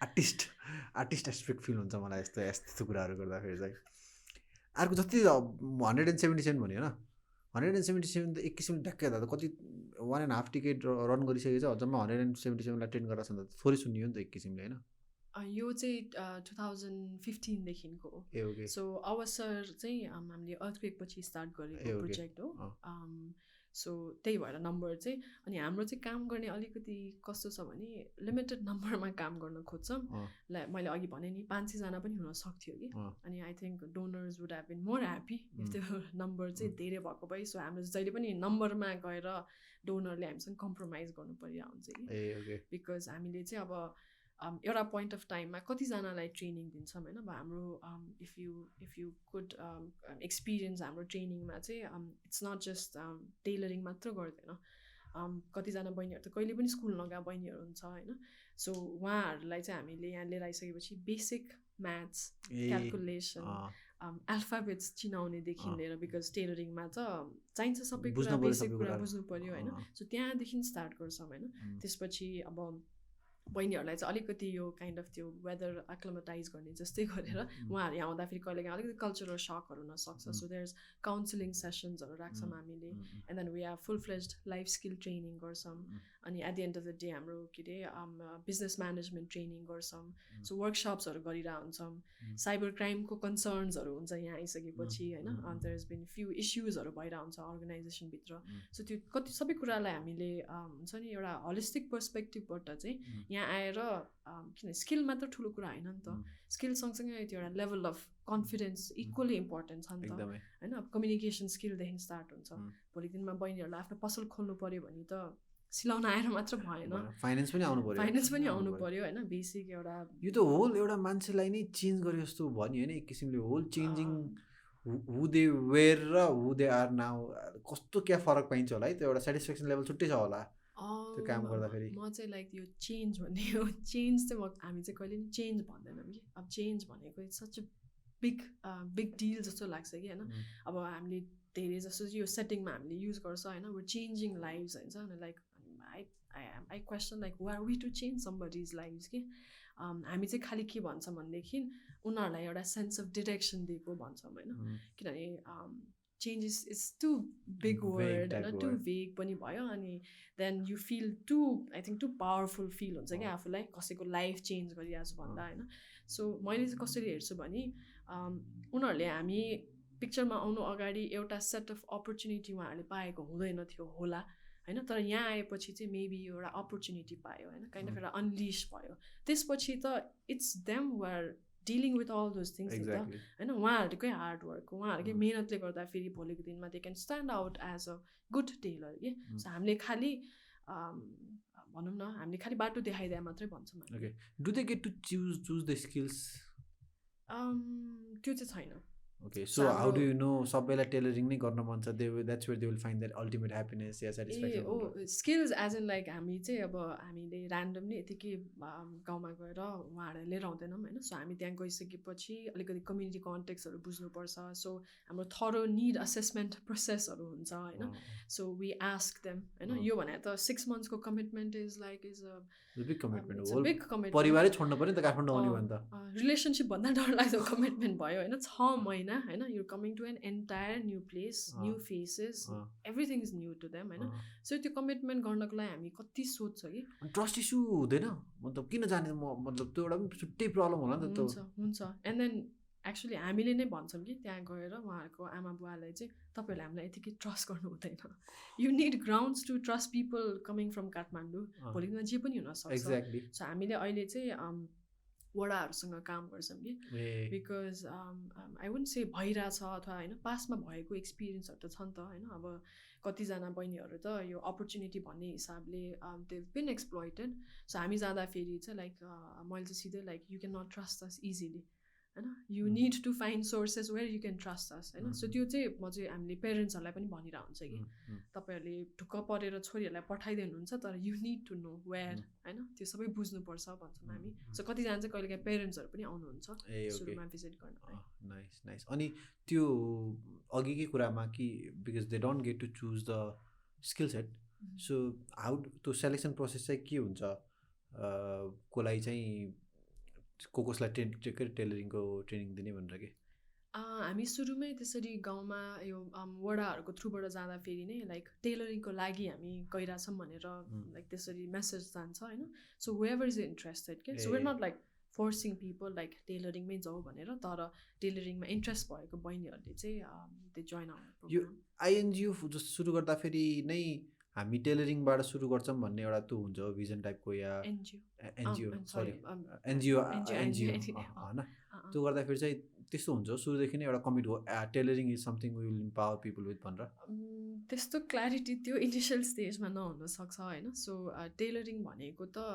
आर्टिस्ट एस्पेक्ट फिल हुन्छ मलाई यस्तो कुराहरू गर्दाखेरि चाहिँ। अर्को जति 177 भन्यो होइन, 177 त एक किसिमले ढ्याक्कै त कति 1.5 टिकट रन गरिसकेको छ, जम्मा 177लाई ट्रेन गरेर छ नि त थोरै सुनियो नि त एक किसिमले होइन। यो चाहिँ 2015 देखिको हो। सो अवसर चाहिँ हामीले अर्थक्वेक पछि स्टार्ट गरेको प्रोजेक्ट हो। सो त्यही भएर नम्बर चाहिँ अनि हाम्रो चाहिँ काम गर्ने अलिकति कस्तो छ भने लिमिटेड नम्बरमा काम गर्न खोज्छौँ मैले अघि भने नि 500जना पनि हुन सक्थ्यो कि अनि I think donors would have been more happy if त्यो नम्बर चाहिँ धेरै भएको भए सो हाम्रो जहिले पनि नम्बरमा गएर डोनरले हामीसँग कम्प्रोमाइज गर्नु परिरहेको हुन्छ कि बिकज हामीले चाहिँ अब एउटा पोइन्ट अफ टाइममा कतिजनालाई ट्रेनिङ दिन्छौँ होइन अब हाम्रो इफ यु कुड एक्सपिरियन्स हाम्रो ट्रेनिङमा चाहिँ इट्स नट जस्ट टेलरिङ मात्र गर्दैन कतिजना बहिनीहरू त कहिले पनि स्कुल नगएको बहिनीहरू हुन्छ होइन सो उहाँहरूलाई चाहिँ हामीले यहाँ लिएर आइसकेपछि बेसिक म्याथ्स क्यालकुलेसन अल्फाबेट्स चिनाउनेदेखि लिएर बिकज टेलरिङमा त चाहिन्छ सबै कुरा बेसिक कुरा बुझ्नु पऱ्यो होइन सो त्यहाँदेखि स्टार्ट गर्छौँ होइन त्यसपछि अब बहिनीहरूलाई चाहिँ अलिकति यो काइन्ड अफ त्यो वेदर एक्लोमेटाइज गर्ने जस्तै गरेर उहाँहरू यहाँ आउँदाखेरि कहिले काहीँ अलिकति कल्चरल सकहरू हुनसक्छ सो देयर इज काउन्सिलिङ सेसन्सहरू राख्छौँ हामीले and then we have full fledged life skill training गर्छौँ अनि at the end of the day हाम्रो के अरे बिजनेस म्यानेजमेन्ट ट्रेनिङ गर्छौँ सो वर्कसप्सहरू गरिरहेको हुन्छौँ साइबर क्राइमको कन्सर्न्सहरू हुन्छ यहाँ आइसकेपछि होइन अन्त देयर इज बिन फ्यु इस्युजहरू भइरहेको हुन्छ अर्गनाइजेसनभित्र सो त्यो कति सबै कुरालाई हामीले हुन्छ नि एउटा होलिस्टिक पर्सपेक्टिभबाट चाहिँ यहाँ आएर किन स्किल मात्र ठुलो कुरा होइन नि त स्किल सँगसँगै त्यो एउटा level of confidence equally important छ नि त होइन अब कम्युनिकेसन स्किलदेखि स्टार्ट हुन्छ भोलिको दिनमा बहिनीहरूलाई आफ्नो पसल खोल्नु पऱ्यो भने त सिलाउन आएर मात्र भएन फाइनेन्स पनि आउनु पऱ्यो होइन बेसिक एउटा यो त होल एउटा मान्छेलाई नै चेन्ज गरे जस्तो भयो नि होइन एक किसिमले whole changing who they were र हु दे आर नाउ कस्तो क्या फरक पाइन्छ होला है त्यो एउटा सेटिस्फ्याक्सन लेभल छुट्टै छ होला त्यो काम गर्दाखेरि म चाहिँ लाइक यो चेन्ज भन्ने हो चेन्ज चाहिँ हामी चाहिँ कहिले पनि चेन्ज भन्दैनौँ कि अब चेन्ज भनेको it's such a big deal जस्तो लाग्छ कि होइन अब हामीले धेरै जस्तो यो सेटिङमा हामीले युज गर्छ होइन वर चेन्जिङ लाइफ्स हुन्छ अनि like I question like who are we to change somebody's lives कि हामी चाहिँ खालि के भन्छौँ भनेदेखि उनीहरूलाई एउटा सेन्स अफ डिरेक्सन दिएको भन्छौँ होइन किनभने changes is too big word होइन टु भेग पनि भयो अनि then you feel too I think too powerful feel हुन्छ क्या आफूलाई कसैको लाइफ चेन्ज गरिरहेको छु भन्दा होइन सो मैले चाहिँ कसरी हेर्छु भने उनीहरूले हामी पिक्चरमा आउनु अगाडि एउटा सेट अफ अपर्च्युनिटी उहाँहरूले पाएको हुँदैन थियो होला होइन तर यहाँ आएपछि चाहिँ मेबी एउटा अपर्च्युनिटी पायो होइन काइन्ड अफ एउटा अनलिस भयो त्यसपछि त it's them we're dealing with all those things नि त होइन उहाँहरूकै हार्डवर्क उहाँहरूकै मेहनतले गर्दाखेरि भोलिको दिनमा they can stand out as a good tailor कि सो हामीले खालि भनौँ न हामीले खालि बाटो देखाइदिए मात्रै भन्छौँ do they get to choose the skills त्यो चाहिँ छैन Okay, so how do you know सबैलाई टेलरिङ नै गर्न मन छ that's where they will find that ultimate happiness या satisfaction skills as in like हामी चाहिँ अब हामीले ऱ्यान्डमली यतिकै गाउँमा गएर उहाँहरूलाई लिएर आउँदैनौँ होइन सो हामी त्यहाँ गइसकेपछि अलिकति कम्युनिटी कन्टेक्सहरू बुझ्नुपर्छ सो हाम्रो थरो निड असेसमेन्ट प्रोसेसहरू हुन्छ होइन सो वी आस्क देम होइन यो भने त 6 मन्थ्सको commitment is a big commitment परिवारै छोड्नु पर्यो नि त काठमाडौँ आउने भने त रिलेसनसिप भन्दा डरलाग्दो कमिटमेन्ट भयो होइन 6 महिना होइन you coming to an entire new place new faces everything is new to them होइन सो त्यो कमिटमेन्ट गर्नको लागि हामी कति सोध्छ कि ट्रस्ट इस्यु हुँदैन मतलब किन जाने मतलब त्यो एउटा पनि छुट्टै प्रब्लम होला नि त हुन्छ एन्ड देन एक्चुली हामीले नै भन्छौँ कि त्यहाँ गएर उहाँहरूको आमा बुवालाई चाहिँ तपाईँहरूले हामीलाई यतिकै ट्रस्ट गर्नु हुँदैन you need grounds to trust people coming from Kathmandu भोलिको दिनमा जे पनि हुनसक्छ सो हामीले अहिले चाहिँ वडाहरूसँग काम गर्छौँ कि बिकज आई वुन्ट से भइरहेछ अथवा होइन पास्टमा भएको एक्सपिरियन्सहरू त छ नि त होइन अब कतिजना बहिनीहरू त यो अपर्च्युनिटी भन्ने हिसाबले दे बिन एक्सप्लोइटेड सो हामी जाँदाखेरि चाहिँ लाइक मैले चाहिँ सिधै like you can not trust us easily होइन you need to find sources where you can trust us होइन सो त्यो चाहिँ म चाहिँ हामीले पेरेन्ट्सहरूलाई पनि भनिरहेको हुन्छ कि तपाईँहरूले ढुक्क परेर छोरीहरूलाई पठाइदिनुहुन्छ तर you need to know where होइन त्यो सबै बुझ्नुपर्छ भन्छौँ हामी सो कतिजना चाहिँ कहिले काहीँ पेरेन्ट्सहरू पनि आउनुहुन्छ सुरुमा भिजिट गर्न नाइस नाइस अनि त्यो अघिकै कुरामा कि because they don't get to choose the skill set so how त्यो सेलेक्सन प्रोसेस चाहिँ के हुन्छ कसलाई चाहिँ कसलाई टेलरिङको ट्रेनिङ दिने भनेर के हामी सुरुमै त्यसरी गाउँमा यो वडाहरूको थ्रुबाट जाँदाखेरि नै लाइक टेलरिङको लागि हामी गइरहेछौँ भनेर लाइक त्यसरी मेसेज जान्छ होइन सो वेभर इज इन्ट्रेस्टेड के so we're not like forcing people like टेलरिङमै जाऊ भनेर तर टेलरिङमा इन्ट्रेस्ट भएको बहिनीहरूले चाहिँ त्यो जोइन आउने यो प्रोग्राम आइएनजिओ जस्तो सुरु गर्दाखेरि नै हामी टेलरिङबाट सुरु गर्छौँ भन्ने एउटा त्यो हुन्छ भिजन टाइपको या एनजिओ सरी एनजिओ एनजिओ होइन त्यो गर्दाखेरि चाहिँ त्यस्तो हुन्छ सुरुदेखि नै एउटा कमिट हो tailoring is something will empower people with भनेर त्यस्तो क्ल्यारिटी त्यो इनिसियल स्टेजमा नहुनसक्छ होइन सो टेलरिङ भनेको त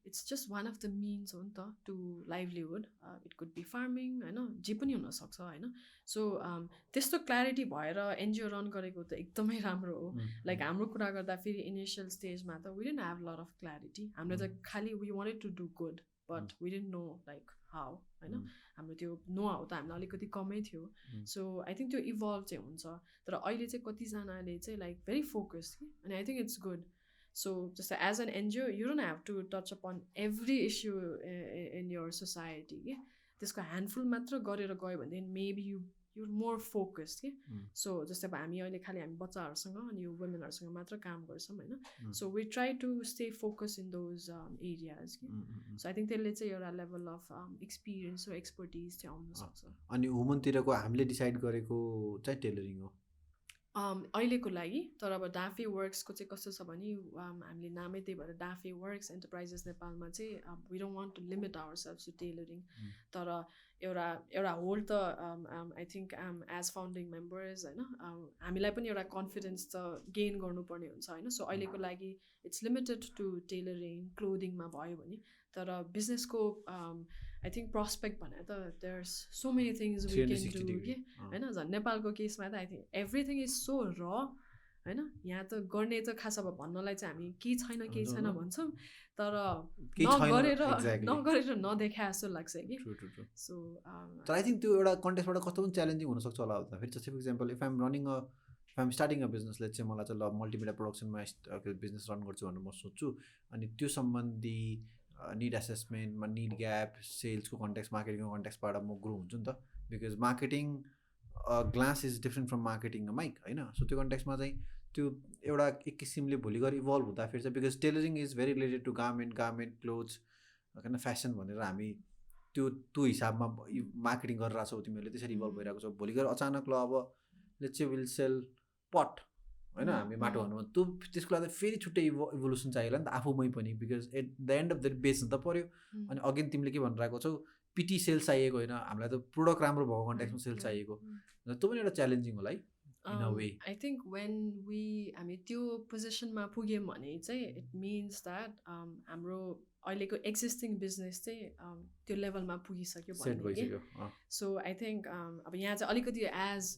it's just one of the means हो नि त to livelihood it could be farming होइन जे पनि हुनसक्छ होइन सो त्यस्तो क्ल्यारिटी भएर एनजिओ रन गरेको त एकदमै राम्रो हो लाइक हाम्रो कुरा गर्दा फेरि इनिसियल स्टेजमा त we didn't have lot of clarity हाम्रो त खालि we wanted to do good but we didn't know like how होइन हाम्रो त्यो नो हाउ त हामीलाई अलिकति कमै थियो सो आई थिङ्क त्यो इभल्भ चाहिँ हुन्छ तर अहिले चाहिँ कतिजनाले चाहिँ लाइक भेरी फोकस्ड कि अनि I think it's good so जस्तै as an NGO you don't have to touch upon every issue in your society कि त्यसको ह्यान्डफुल मात्र गरेर गयो भनेदेखि मेबी युर मोर फोकस्ड कि सो जस्तै अब हामी अहिले खालि हामी बच्चाहरूसँग अनि यो वुमेनहरूसँग मात्र काम गर्छौँ होइन so we try to stay focus in those areas कि सो आई थिङ्क त्यसले चाहिँ एउटा लेभल अफ एक्सपिरियन्स र एक्सपर्टिज चाहिँ आउनसक्छ अनि वुमनतिरको हामीले डिसाइड गरेको चाहिँ टेलरिङ हो अहिलेको लागि तर अब डाफे वर्क्सको चाहिँ कस्तो छ भने हामीले नामै त्यही भएर डाफे वर्क्स एन्टरप्राइजेस नेपालमा चाहिँ we don't want to limit our self to tailoring तर एउटा होल त I think as founding members होइन हामीलाई पनि एउटा कन्फिडेन्स त गेन गर्नुपर्ने हुन्छ होइन सो अहिलेको लागि इट्स लिमिटेड टु टेलरिङ क्लोदिङमा भयो भने तर बिजनेसको आई थिङ्क प्रोस्पेक्ट भनेर त there's so many things we can do कि होइन झन् नेपालको केसमा त I think everything is so र होइन यहाँ त गर्ने त खास अब भन्नलाई चाहिँ हामी केही छैन भन्छौँ तर नगरेर नदेखा जस्तो लाग्छ कि सो तर आई थिङ्क त्यो एउटा कन्टेक्स्टबाट कस्तो पनि च्यालेन्जिङ हुनसक्छ होला फेरि जस्तै for example if I'm running if I'm starting a बिजनेसले चाहिँ मलाई चाहिँ ल मल्टिमिडिया प्रोडक्सनमा बिजनेस रन गर्छु भनेर म सोध्छु अनि त्यो सम्बन्धी निड एसेसमेन्टमा निड ग्याप सेल्सको कन्टेक्स्ट मार्केटिङको कन्टेक्स्टबाट म ग्रो हुन्छु नि त because marketing glass is different from marketing mike होइन सो त्यो कन्टेक्स्टमा चाहिँ त्यो एउटा एक किसिमले भोलि गएर इभल्भ हुँदाखेरि चाहिँ because tailoring is very related to garment clothes होइन फ्यासन भनेर हामी त्यो हिसाबमा मार्केटिङ गरेर आएको छौ तिमीहरूले त्यसरी इभल्भ भइरहेको छ भोलि गएर अचानक ल अब लेट्स चाहिँ विल सेल पट होइन हामी माटो भन्नु त्यो त्यसको लागि फेरि छुट्टै इभोल्युसन चाहियो होला नि त आफूमै पनि because at the end of the बेच्नु त पऱ्यो अनि अगेन तिमीले के भनिरहेको छौ पिटी सेल्स चाहिएको होइन हामीलाई त प्रोडक्ट राम्रो भएको कन्टेक्समा सेल्स चाहिएको त्यो पनि एउटा च्यालेन्जिङ होला है in a way I think when हामी त्यो पोजिसनमा पुग्यौँ भने चाहिँ इट मिन्स द्याट हाम्रो अहिलेको एक्जिस्टिङ बिजनेस चाहिँ त्यो लेभलमा पुगिसक्यो भने सो आई थिङ्क अब यहाँ चाहिँ अलिकति एज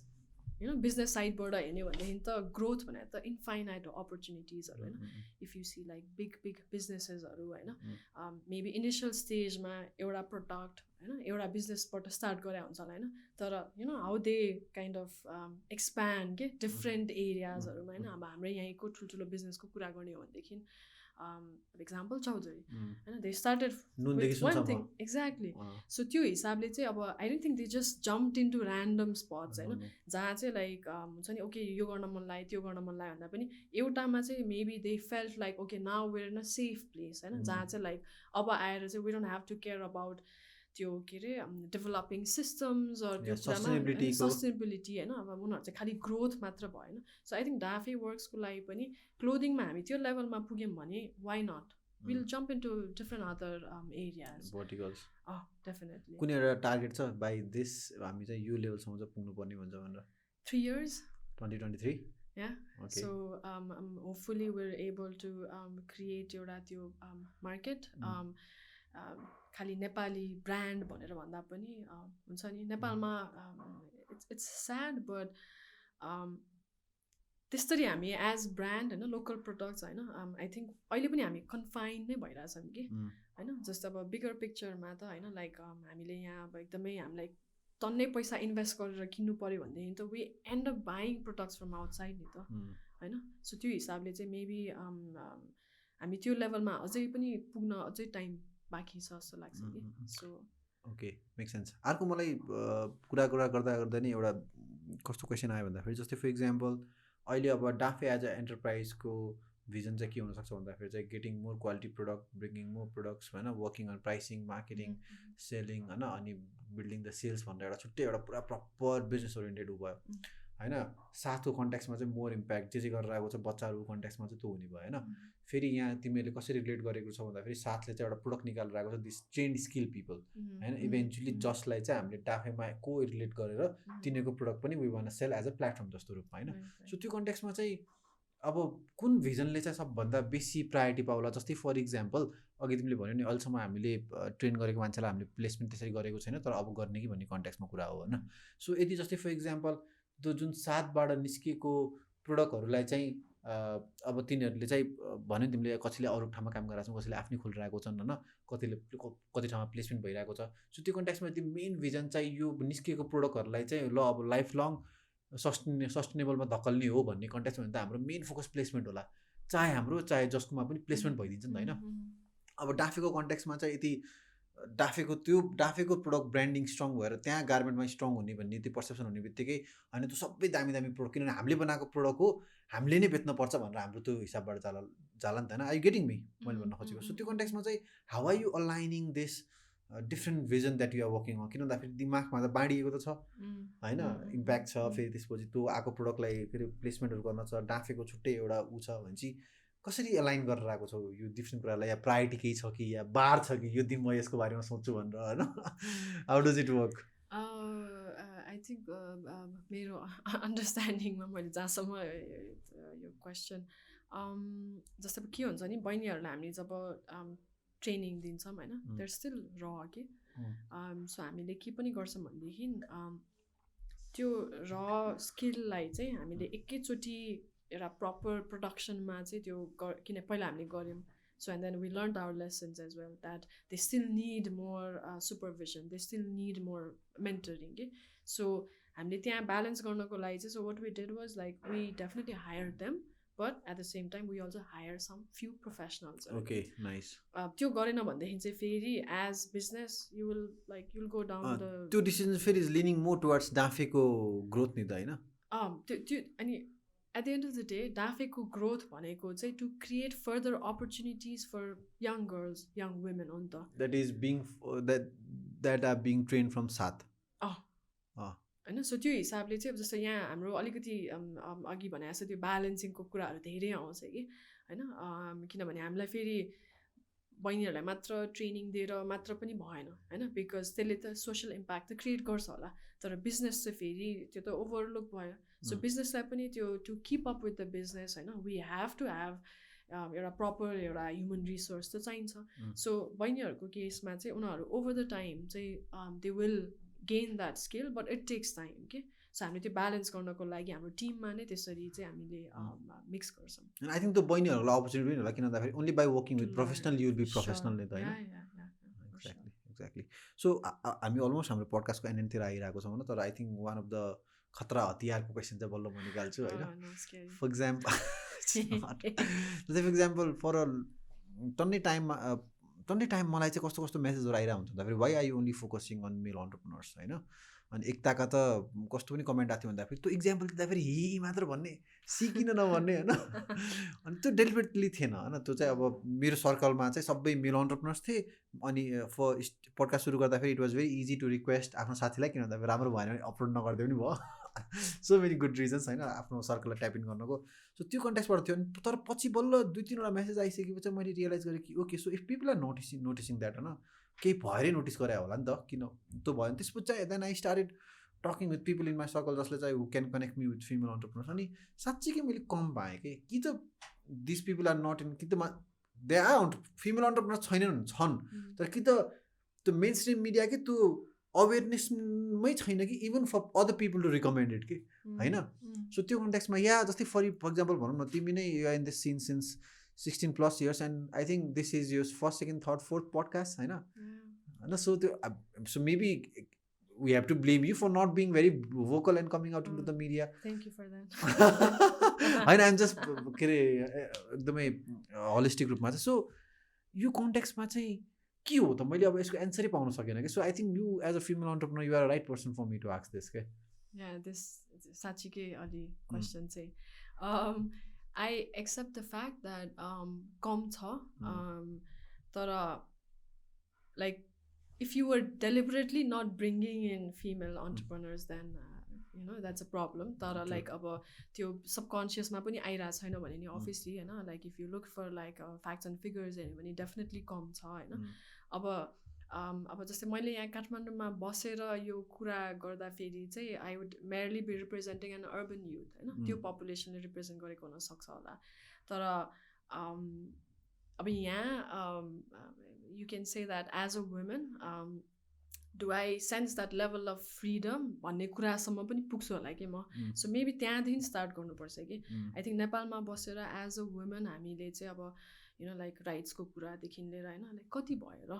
होइन बिजनेस साइडबाट हेर्ने भनेदेखि त ग्रोथ भनेर त इन्फाइनाइट अपर्च्युनिटिजहरू होइन if you see like big बिजनेसेसहरू होइन मेबी इनिसियल स्टेजमा एउटा प्रडक्ट होइन एउटा बिजनेसबाट स्टार्ट गरे हुन्छ होला होइन तर you know how they kind of expand के डिफ्रेन्ट एरियाजहरूमा होइन अब हाम्रो यहीँको ठुल्ठुलो बिजनेसको कुरा गर्ने हो भनेदेखि एक्जाम्पल चौधरी होइन they started one thing exactly so त्यो हिसाबले चाहिँ अब I don't think they just jump in to random spots होइन जहाँ चाहिँ लाइक हुन्छ नि ओके यो गर्न मन लाग्यो त्यो गर्न मन लाग्यो भन्दा पनि एउटामा चाहिँ maybe they felt like okay now we're in a safe place होइन जहाँ चाहिँ लाइक अब आएर चाहिँ we don't have to care about त्यो के अरे डेभलपिङ सिस्टम्स त्यो सस्टेनेबिलिटी होइन अब उनीहरू चाहिँ खालि ग्रोथ मात्र भएन सो आई थिङ्क डाफे वर्क्सको लागि पनि क्लोदिङमा हामी त्यो लेभलमा पुग्यौँ भने why not will jump in to different other areas verticals definitely कुनै एउटा टार्गेट छ बाई दिस हामी चाहिँ यो लेभलसम्म चाहिँ पुग्नुपर्ने भन्छ भनेर 3 years 2023 yeah so hopefully we're able to create एउटा त्यो market खालि नेपाली ब्रान्ड भनेर भन्दा पनि हुन्छ नि नेपालमा इट्स स्याड बट त्यसरी हामी एज ब्रान्ड होइन लोकल प्रडक्ट्स होइन आई थिङ्क अहिले पनि हामी कन्फाइन नै भइरहेछौँ कि होइन जस्तो अब बिगर पिक्चरमा त होइन लाइक हामीले यहाँ अब एकदमै हामीलाई टन्नै पैसा इन्भेस्ट गरेर किन्नु पऱ्यो भनेदेखि त we end up buying products from outside नि त होइन सो त्यो हिसाबले चाहिँ मेबी हामी त्यो लेभलमा अझै पनि पुग्न अझै टाइम बाँकी छ जस्तो लाग्छ कि सो ओके मेक सेन्स अर्को मलाई कुरा गर्दा नै एउटा कस्तो क्वेसन आयो भन्दाखेरि जस्तै फर इक्जाम्पल अहिले अब डाफे एज अ एन्टरप्राइजको भिजन चाहिँ के हुनसक्छ भन्दाखेरि चाहिँ getting more quality product, bringing more products होइन, working on pricing, marketing, selling होइन, अनि बिल्डिङ द सेल्स भनेर एउटा छुट्टै एउटा पुरा प्रपर बिजनेस ओरिएन्टेड उ भयो होइन। साथको कन्ट्याक्समा चाहिँ मोर इम्प्याक्ट जे गरेर आएको छ बच्चाहरू कन्ट्याक्समा चाहिँ त्यो हुने भयो होइन। फेरि यहाँ तिमीहरूले कसरी रिलेट गरेको छ भन्दाखेरि साथले चाहिँ एउटा प्रडक्ट निकालेर आएको छ, दिस ट्रेन्ड स्किल पिपल होइन, इभेन्चुली जसलाई चाहिँ हामीले डाफेमा को रिलेट गरेर तिनीहरूको प्रडक्ट पनि we want sell as a platform जस्तो रूपमा होइन। सो त्यो कन्ट्याक्समा चाहिँ अब कुन भिजनले चाहिँ सबभन्दा बेसी प्रायोरिटी पाउला, जस्तै फर इक्जाम्पल अघि तिमीले भन्यो नि अहिलेसम्म हामीले ट्रेन गरेको मान्छेलाई हामीले प्लेसमेन्ट त्यसरी गरेको छैन तर अब गर्ने कि भन्ने कन्ट्याक्समा कुरा हो होइन। सो यदि जस्तै फर इक्जाम्पल त्यो जुन साथबाट निस्किएको प्रोडक्टहरूलाई चाहिँ अब तिनीहरूले चाहिँ भन्यो तिमीले कसैले अरू ठाउँमा काम गरिरहेको छन्, कसैले आफ्नै खोलिरहेको छन् होइन, कति ठाउँमा प्लेसमेन्ट भइरहेको छ। सो त्यो कन्ट्याक्समा त्यो मेन भिजन चाहिँ यो निस्किएको प्रोडक्टहरूलाई चाहिँ ल अब लाइफ लङ सस्टेनेबलमा धकल्ने हो भन्ने कन्ट्याक्समा भने त हाम्रो मेन फोकस प्लेसमेन्ट होला, चाहे हाम्रो चाहे जसकोमा पनि प्लेसमेन्ट भइदिन्छ नि त होइन। अब डाफेको कन्ट्याक्समा चाहिँ यदि डाफेको प्रोडक्ट ब्रान्डिङ स्ट्रङ भएर त्यहाँ गार्मेन्टमा स्ट्रङ हुने भन्ने त्यो पर्सेप्सन हुने बित्तिकै होइन त्यो सबै दामी दामी प्रोडक्ट किनभने हामीले बनाएको प्रोडक्ट हो हामीले नै बेच्नुपर्छ भनेर हाम्रो त्यो हिसाबबाट जाला नि त होइन। आई गेटिङ मी मैले भन्न खोजेको। सो त्यो कन्ट्याक्समा चाहिँ how are you aligning this different vision that you are working on, किन भन्दाखेरि दिमागमा त बाँडिएको त छ होइन, इम्प्याक्ट छ, फेरि त्यसपछि त्यो आएको प्रोडक्टलाई फेरि प्लेसमेन्टहरू गर्न छ, डाफेको छुट्टै एउटा ऊ छ भनेपछि कसरी अलाइन गरेर आएको छौ यो डिफ्रेन्ट कुरालाई, या प्रायोरिटी केही छ कि या बार छ कि यो दिन म यसको बारेमा सोच्छु भनेर होइन, how does it work? I think मेरो अन्डरस्ट्यान्डिङमा मैले जहाँसम्म यो क्वेसन जस्तै अब के हुन्छ नि बहिनीहरूलाई हामीले जब ट्रेनिङ दिन्छौँ होइन देयर स्टिल र कि सो हामीले के पनि गर्छौँ भनेदेखि त्यो र स्किललाई चाहिँ हामीले एकैचोटि एउटा प्रपर प्रोडक्सनमा चाहिँ त्यो किन पहिला हामीले गऱ्यौँ। So and then we learn our lessons as well that they still need more supervision, they still need more mentoring कि। सो हामीले त्यहाँ ब्यालेन्स गर्नको लागि चाहिँ so what we did was like we definitely hire them but at the same time we also hire some few professionals. Okay nice. त्यो गरेन भनेदेखि चाहिँ फेरि as business you will go down the त्यो डिसिजन फेरि इज लिनिङ मोर टुवर्ड्स डाफेको ग्रोथ नि त होइन। त्यो अनि at the end of the day डाफेको ग्रोथ भनेको चाहिँ to create further opportunities for young girls young women हो नि त। That are being train from साथ होइन। सो त्यो हिसाबले चाहिँ अब जस्तो यहाँ हाम्रो अलिकति अघि भने जस्तो त्यो ब्यालेन्सिङको कुराहरू धेरै आउँछ कि होइन, किनभने हामीलाई फेरि बहिनीहरूलाई मात्र ट्रेनिङ दिएर मात्र पनि भएन होइन, बिकज त्यसले त सोसल इम्प्याक्ट त क्रिएट गर्छ होला तर बिजनेस चाहिँ फेरि त्यो त ओभरलुक भयो। सो बिजनेसलाई पनि त्यो to keep up with the business होइन वी हेभ टु हेभ एउटा प्रपर एउटा ह्युमन रिसोर्स त चाहिन्छ। सो बहिनीहरूको केसमा चाहिँ उनीहरू ओभर द टाइम चाहिँ they will gain that skill but it takes time के। सो हामीले त्यो ब्यालेन्स गर्नको लागि हाम्रो टिममा नै त्यसरी चाहिँ हामीले मिक्स गर्छौँ। एन्ड आई थिङ्क त्यो बहिनीहरूलाई अपर्च्युनिटी पनि होला किन भन्दाखेरि only by working with professional you will be professional नि त होइन। एक्ज्याक्टली। सो हामी अलमोस्ट हाम्रो पडकास्टको एन्डतिर आइरहेको छौँ होइन, तर I think one of the खतरा हतियारको क्वेसन चाहिँ बल्ल म निकाल्छु होइन। फर इक्जाम्पल फर अ टन्नै टाइम मलाई चाहिँ कस्तो कस्तो मेसेजहरू आइरहेको हुन्छ भन्दाखेरि why are you only focusing on male entrepreneurs होइन। अनि एकताका त कस्तो पनि कमेन्ट आएको थियो भन्दाखेरि त्यो इक्जाम्पल दिँदाखेरि हि मात्र भन्ने सी किन नभन्ने होइन। अनि त्यो डेलिबरेटली थिएन होइन, त्यो चाहिँ अब मेरो सर्कलमा चाहिँ सबै मेल अन्टरप्रेनर्स थिए। अनि पडकास्ट सुरु गर्दाखेरि it was very easy to request आफ्नो साथीलाई, किन भन्दाखेरि राम्रो भएन भने अपलोड नगरिदियो पनि भयो। सो मेनी गुड रिजन्स होइन आफ्नो सर्कललाई ट्याप इन गर्नको। सो त्यो कन्ट्याक्सबाट थियो। अनि तर पछि बल्ल 2-3वटा मेसेज आइसकेपछि मैले रियलाइज गरेँ कि okay so if people are noticing that होइन केही भएरै नोटिस गरे होला नि त, किन त्यो भयो भने त्यसपछि चाहिँ then I started talking with people in my circle जसले चाहिँ who can connect me with female entrepreneurs. अनि साँच्चीकै मैले कम पाएँ कि त this people are not in कि त दे आर फिमेल अन्टरप्रेनर्स छन् तर कि त त्यो मेन स्ट्रिम मिडिया कि त्यो अवेरनेसमै छैन कि even for other people to recommended कि होइन। सो त्यो कन्ट्याक्समा या जस्तै फर इक्जाम्पल भनौँ न तिमी नै you are in this scene since 16+ years and I think this is your first, second, third, fourth podcast होइन। सो त्यो so maybe we have to blame you for not being very vocal and coming out in to the media. Thank you for that. होइन आइम जस्ट के अरे एकदमै होलिस्टिक रूपमा चाहिँ। सो यो कन्ट्याक्समा चाहिँ के हो त मैले अब यसको एन्सरै पाउन सकेन कि। So I think you as a female entrepreneur you are a right person for me to ask this के। या दिस साँच्चीकै अलि क्वेसन चाहिँ I accept the fact that कम छ तर like if you were deliberately not bringing in female entrepreneurs then that's a problem तर like अब त्यो सबकन्सियसमा पनि आइरहेको छैन भने नि obviously हैन like if you look for like facts and figures हेर्यो भने definitely कम छ हैन अब जस्तै मैले यहाँ काठमाडौँमा बसेर यो कुरा गर्दाखेरि चाहिँ I would merely be representing an urban youth हैन त्यो पपुलेसनले रिप्रेजेन्ट गरेको हुन सक्छ होला तर अब यहाँ you can say that as a woman do I sense that level of freedom भन्ने कुरासम्म पनि पुग्छु होला कि म सो मेबी त्यहाँदेखि स्टार्ट गर्नुपर्छ कि आई थिङ्क नेपालमा बसेर एज अ वुमन हामीले चाहिँ अब लाइक राइट्सको कुरादेखि लिएर होइन लाइक कति भयो र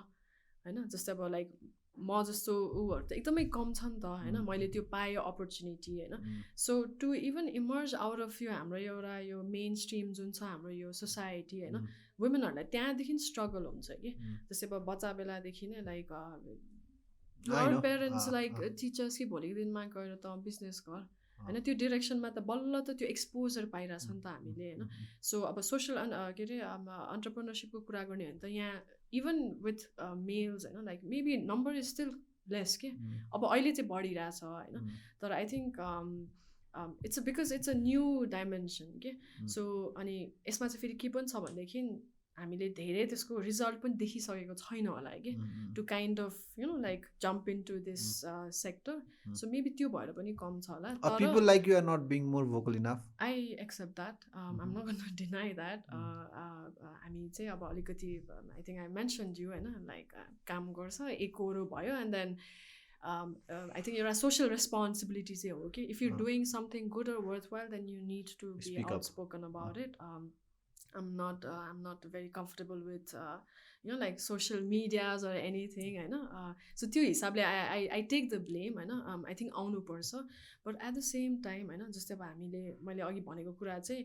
होइन जस्तै अब लाइक म जस्तो उहरू त एकदमै कम छ नि त होइन मैले त्यो पाएँ अपर्च्युनिटी होइन so to even emerge out of यो हाम्रो एउटा यो मेन स्ट्रिम जुन छ हाम्रो यो सोसाइटी होइन वुमेनहरूलाई त्यहाँदेखि स्ट्रगल हुन्छ कि जस्तै अब बच्चा बेलादेखि नै लाइक पेरेन्ट्स लाइक टिचर्स कि भोलिको दिनमा गएर त बिजनेस गर होइन त्यो डिरेक्सनमा त बल्ल त त्यो एक्सपोजर पाइरहेछ नि त हामीले होइन सो अब सोसल के अरे अन्टरप्रेनरसिपको कुरा गर्ने हो भने त यहाँ इभन विथ मेल्स होइन like maybe number is still lace के अब अहिले चाहिँ बढिरहेछ होइन तर I think it's because it's a new dimension के सो अनि यसमा चाहिँ फेरि के पनि छ भनेदेखि हामीले धेरै त्यसको रिजल्ट पनि देखिसकेको छैन होला कि to kind of like jump in to this sector so maybe त्यो भएर पनि कम छ होला people like you are not being more vocal enough I accept that I'm not going to deny that हामी चाहिँ अब अलिकति I think I mentioned you होइन लाइक काम गर्छ एकरो भयो and then I think your social responsibility चाहिँ हो कि if you're doing something good or worthwhile then you need to be outspoken about it I'm not very comfortable with like social medias or anything होइन so त्यो हिसाबले I take the blame होइन I think आउनु पर्छ but at the same time होइन जस्तै अब मैले अघि भनेको कुरा चाहिँ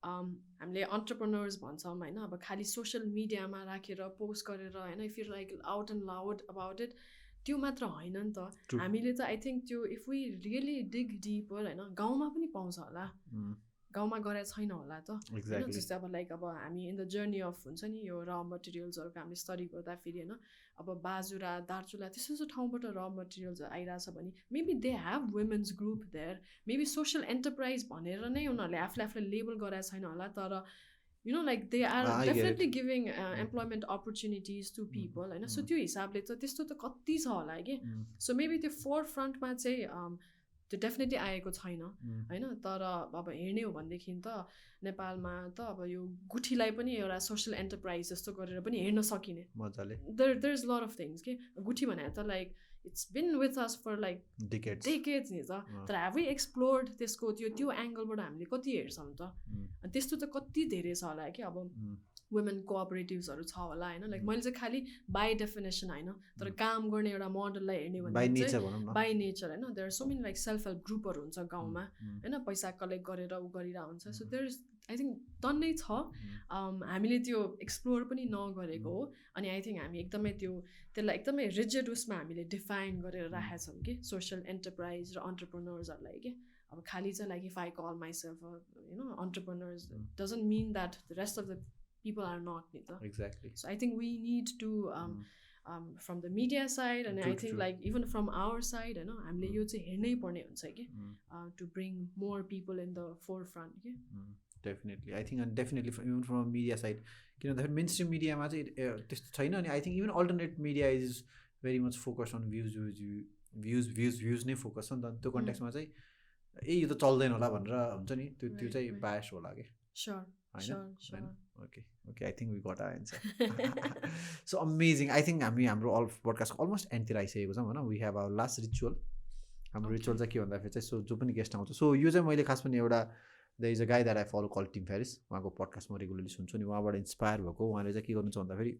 हामीले अन्टरप्रेनर्स भन्छौँ होइन अब खालि सोसल मिडियामा राखेर पोस्ट गरेर होइन if you like out and loud about it त्यो मात्र होइन नि त हामीले त आई थिङ्क त्यो if we really dig deeper होइन गाउँमा पनि पाउँछ होला गाउँमा गरेर छैन होला त होइन जस्तै अब लाइक अब हामी इन द जर्नी अफ हुन्छ नि यो र मटेरियल्सहरूको हामीले स्टडी गर्दाखेरि होइन अब बाजुरा दार्चुला त्यस्तो ठाउँबाट र मटेरियल्सहरू आइरहेछ भने maybe they have women's group there maybe social enterprise भनेर नै उनीहरूले आफूले लेबल गराएको छैन होला तर like they are definitely giving employment opportunities to people होइन सो त्यो हिसाबले त त्यस्तो त कति छ होला कि सो मेबी त्यो फोर फ्रन्टमा चाहिँ त्यो डेफिनेटली आएको छैन होइन तर अब हेर्ने हो भनेदेखि त नेपालमा त अब यो गुठीलाई पनि एउटा सोसल एन्टरप्राइज जस्तो गरेर पनि हेर्न सकिने मजाले there is lot of things के गुठी भने त like it's been with us for like decades नि त तर हेभ वी एक्सप्लोर्ड त्यसको त्यो एङ्गलबाट हामीले कति हेर्छौँ त त्यस्तो त कति धेरै छ होला कि अब वुमेन कोअपरेटिभ्सहरू छ होला होइन लाइक मैले चाहिँ खालि बाई डेफिनेसन होइन तर काम गर्ने एउटा मोडललाई हेर्ने भने चाहिँ बाई नेचर होइन there so many like self help ग्रुपहरू हुन्छ गाउँमा होइन पैसा कलेक्ट गरेर ऊ गरिरहेको हुन्छ so there is I think टन्नै छ हामीले त्यो एक्सप्लोर पनि नगरेको हो अनि आई थिङ्क हामी एकदमै त्यसलाई एकदमै रिजिड उसमा हामीले डिफाइन गरेर राखेका छौँ कि सोसल एन्टरप्राइज र अन्टरप्रेनर्सहरूलाई कि अब खालि चाहिँ like if I call myself entrepreneurs doesn't mean that the rest of the people are not neither. Exactly. So I think we need to from the media side and I think like even from our side हामीले यो चाहिँ हेर्नै पर्ने हुन्छ कि to bring more people in the forefront के definitely I think definitely even from media side किनभने mainstream media मा चाहिँ त्यस्तो छैन अनि I think even alternate media is very much focused on views नै फोकस छ नि त त्यो कन्टेक्स्टमा चाहिँ यो त चल्दैन होला भनेर हुन्छ नि त्यो चाहिँ बायस होला कि Sure. Okay I think we got our answer so amazing I think हाम्रो अल पडकास्टको अलमोस्ट एन्डतिर आइसकेको छौँ होइन we have our last ritual हाम्रो रिचुअल चाहिँ के भन्दाखेरि चाहिँ सो जो पनि गेस्ट आउँछ सो यो चाहिँ मैले खास पनि एउटा the is a guy that I follow call Tim Ferriss उहाँको पडकास्ट म रेगुलरली सुन्छु नि उहाँबाट इन्सपायर भएको उहाँले चाहिँ के गर्नुहुन्छ भन्दाखेरि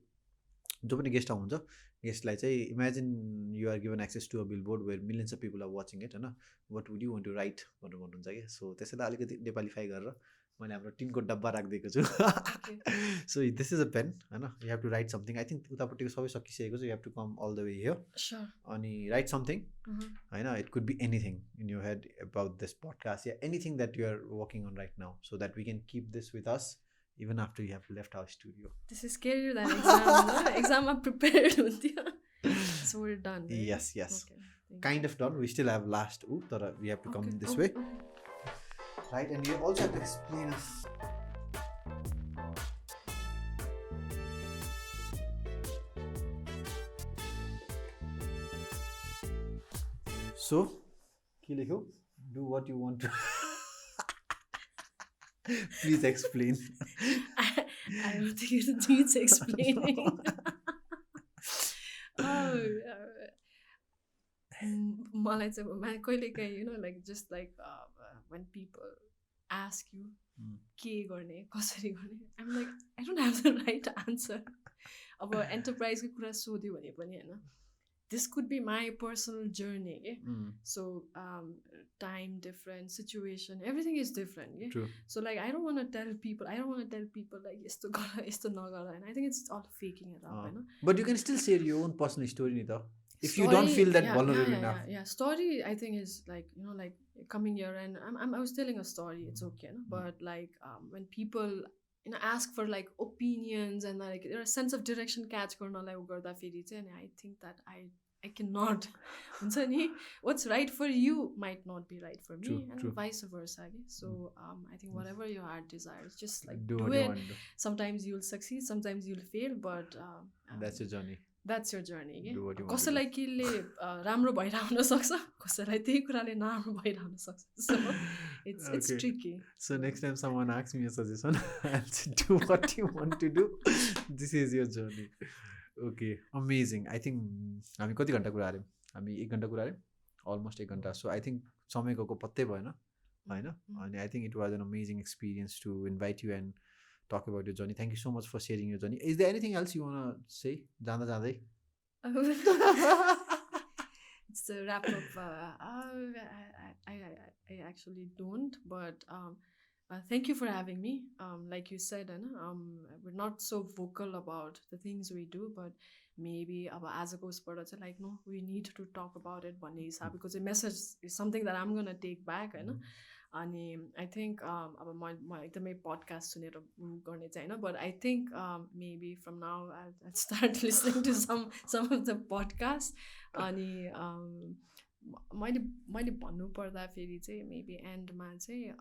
जो पनि गेस्ट आउनुहुन्छ गेस्टलाई चाहिँ imagine you are given access to a billboard where millions of people are watching it होइन what would you want to write भनेर भन्नुहुन्छ कि सो त्यसैलाई अलिकति नेपालीफाई गरेर मैले हाम्रो टिनको डब्बा राखिदिएको छु so this is a pen होइन you have to write something I think उतापट्टिको सबै सकिसकेको छ you have to come all the way here अनि राइट समथिङ होइन it could be anything in your head about this podcast या anything that you are working on right now so that we can keep this with us even after you have left our studio. This is scarier than exam. Exam I'm prepared. So we're done. Right? Yes. Okay, kind of done. We still have last but we have to come this way. Right, and you also have to explain us. So, do what you want to. Please explain. I don't think it needs explaining. मलाई चाहिँ कहिलेकाहीँ like just like when people ask you के गर्ने कसरी गर्ने I'm like I don't have the right answer. अब एन्टरप्राइजको कुरा सोध्यो भने पनि होइन this could be my personal journey. So time different, situation, everything is different. True. So like I don't want to tell people like yesto gara yesto nagara, and I think it's all faking it up. But you can still share your own personal story nita if you don't feel that vulnerable enough. Yeah, story I think is like like coming here and I was telling a story, it's okay, but like when people ask for like opinions and like there a sense of direction catch garnalai garda feri chai and I think that I cannot huncha ni what's right for you might not be right for me. True. Vice versa. So I think whatever your heart desires, just like do it. Sometimes you'll succeed, sometimes you'll fail, but that's your journey. That's your journey. कसैलाई केले राम्रो भइरहन सक्छ, कसैलाई त्यही कुराले नराम्रो भइरहन सक्छ. So it's tricky. So next time someone asks me a suggestion, I'll say do what you want to do. This is your journey. Okay, amazing. I think हामी कति घण्टा कुरा हाल्यौँ? हामी 1 घण्टा कुरा हाल्यौँ, almost 1 घण्टा. So I think समय गएको पत्तै भएन हैन. अनि I think it was an amazing experience to invite you and talk about your journey. Thank you so much for sharing your journey. Is there anything else you want to say? Janda jandai. It's the wrap up. I actually don't, but thank you for having me. Like you said, we're not so vocal about the things we do, but maybe as a ghost person, like no, we need to talk about it one day, because the message is something that I'm gonna take back, अनि I think अब म एकदमै podcast सुनेर गर्ने चाहिँ होइन, but I think maybe from now I'll start listening to some of the podcasts. अनि मैले भन्नु पर्दा फेरि चाहिँ maybe endमा चाहिँ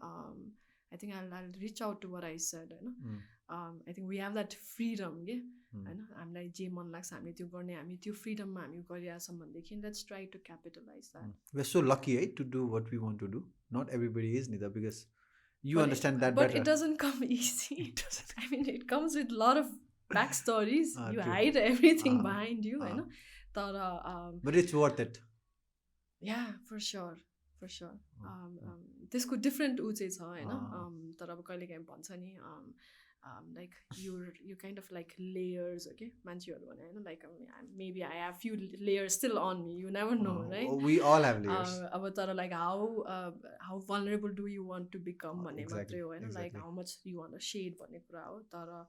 I think I'll reach out to what I said, होइन. I think we have that freedom, होइन. हामीलाई जे मन लाग्छ हामीले त्यो गर्ने, हामी त्यो फ्रिडममा हामी गरिरहेछौँ भनेदेखि let's try to capitalize that. We're so lucky to do what we want to do. Not everybody is neither, because you understand that better. But it doesn't come easy. It doesn't. I mean, it comes with a lot of backstories. You hide everything behind you, होइन. तर but it's worth it. Yeah, for sure. त्यसको डिफ्रेन्ट ऊ चाहिँ छ होइन. तर अब कहिलेकाहीँ भन्छ नि like you kind of like layers, okay, मान्छेहरू भने होइन, like maybe I have few layers still on me, you never know, right? We all have layers. अब तर like how vulnerable do you want to become भन्ने मात्रै हो होइन, like how much you want to shade भन्ने कुरा हो. तर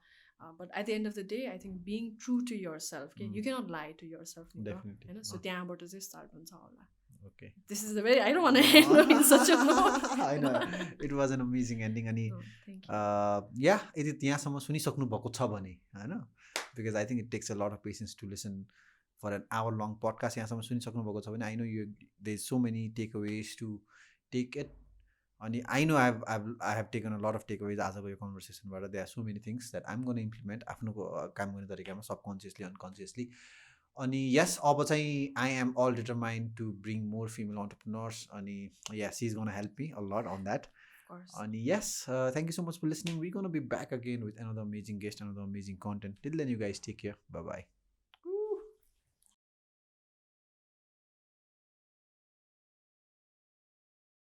but at the end of the day I think being true to yourself, okay, you cannot lie to yourself, definitely, होइन. So त्यहाँबाट चाहिँ स्टार्ट हुन्छ होला. Okay. This is the very, I don't want to end in such a note. I know. It was an amazing ending. अनि yeah, यदि त्यहाँसम्म सुनिसक्नु भएको छ भने होइन, because I think it takes a lot of patience to listen for an hour long podcast. यहाँसम्म सुनिसक्नु भएको छ भने I know there's so many takeaways to take it. अनि I know I have taken a lot of takeaways आजको यो कन्भर्सेसनबाट. There are so many things that I'm going to implement आफ्नो काम गर्ने तरिकामा, सबकन्सियसली अनकन्सियसली. अनि yes, अब चाहिँ I am all determined to bring more female entrepreneurs. अनि yes, she's going to help me a lot on that. Of course. And yes, thank you so much for listening. We're going to be back again with another amazing guest, another amazing content. Till then, you guys take care. Bye-bye.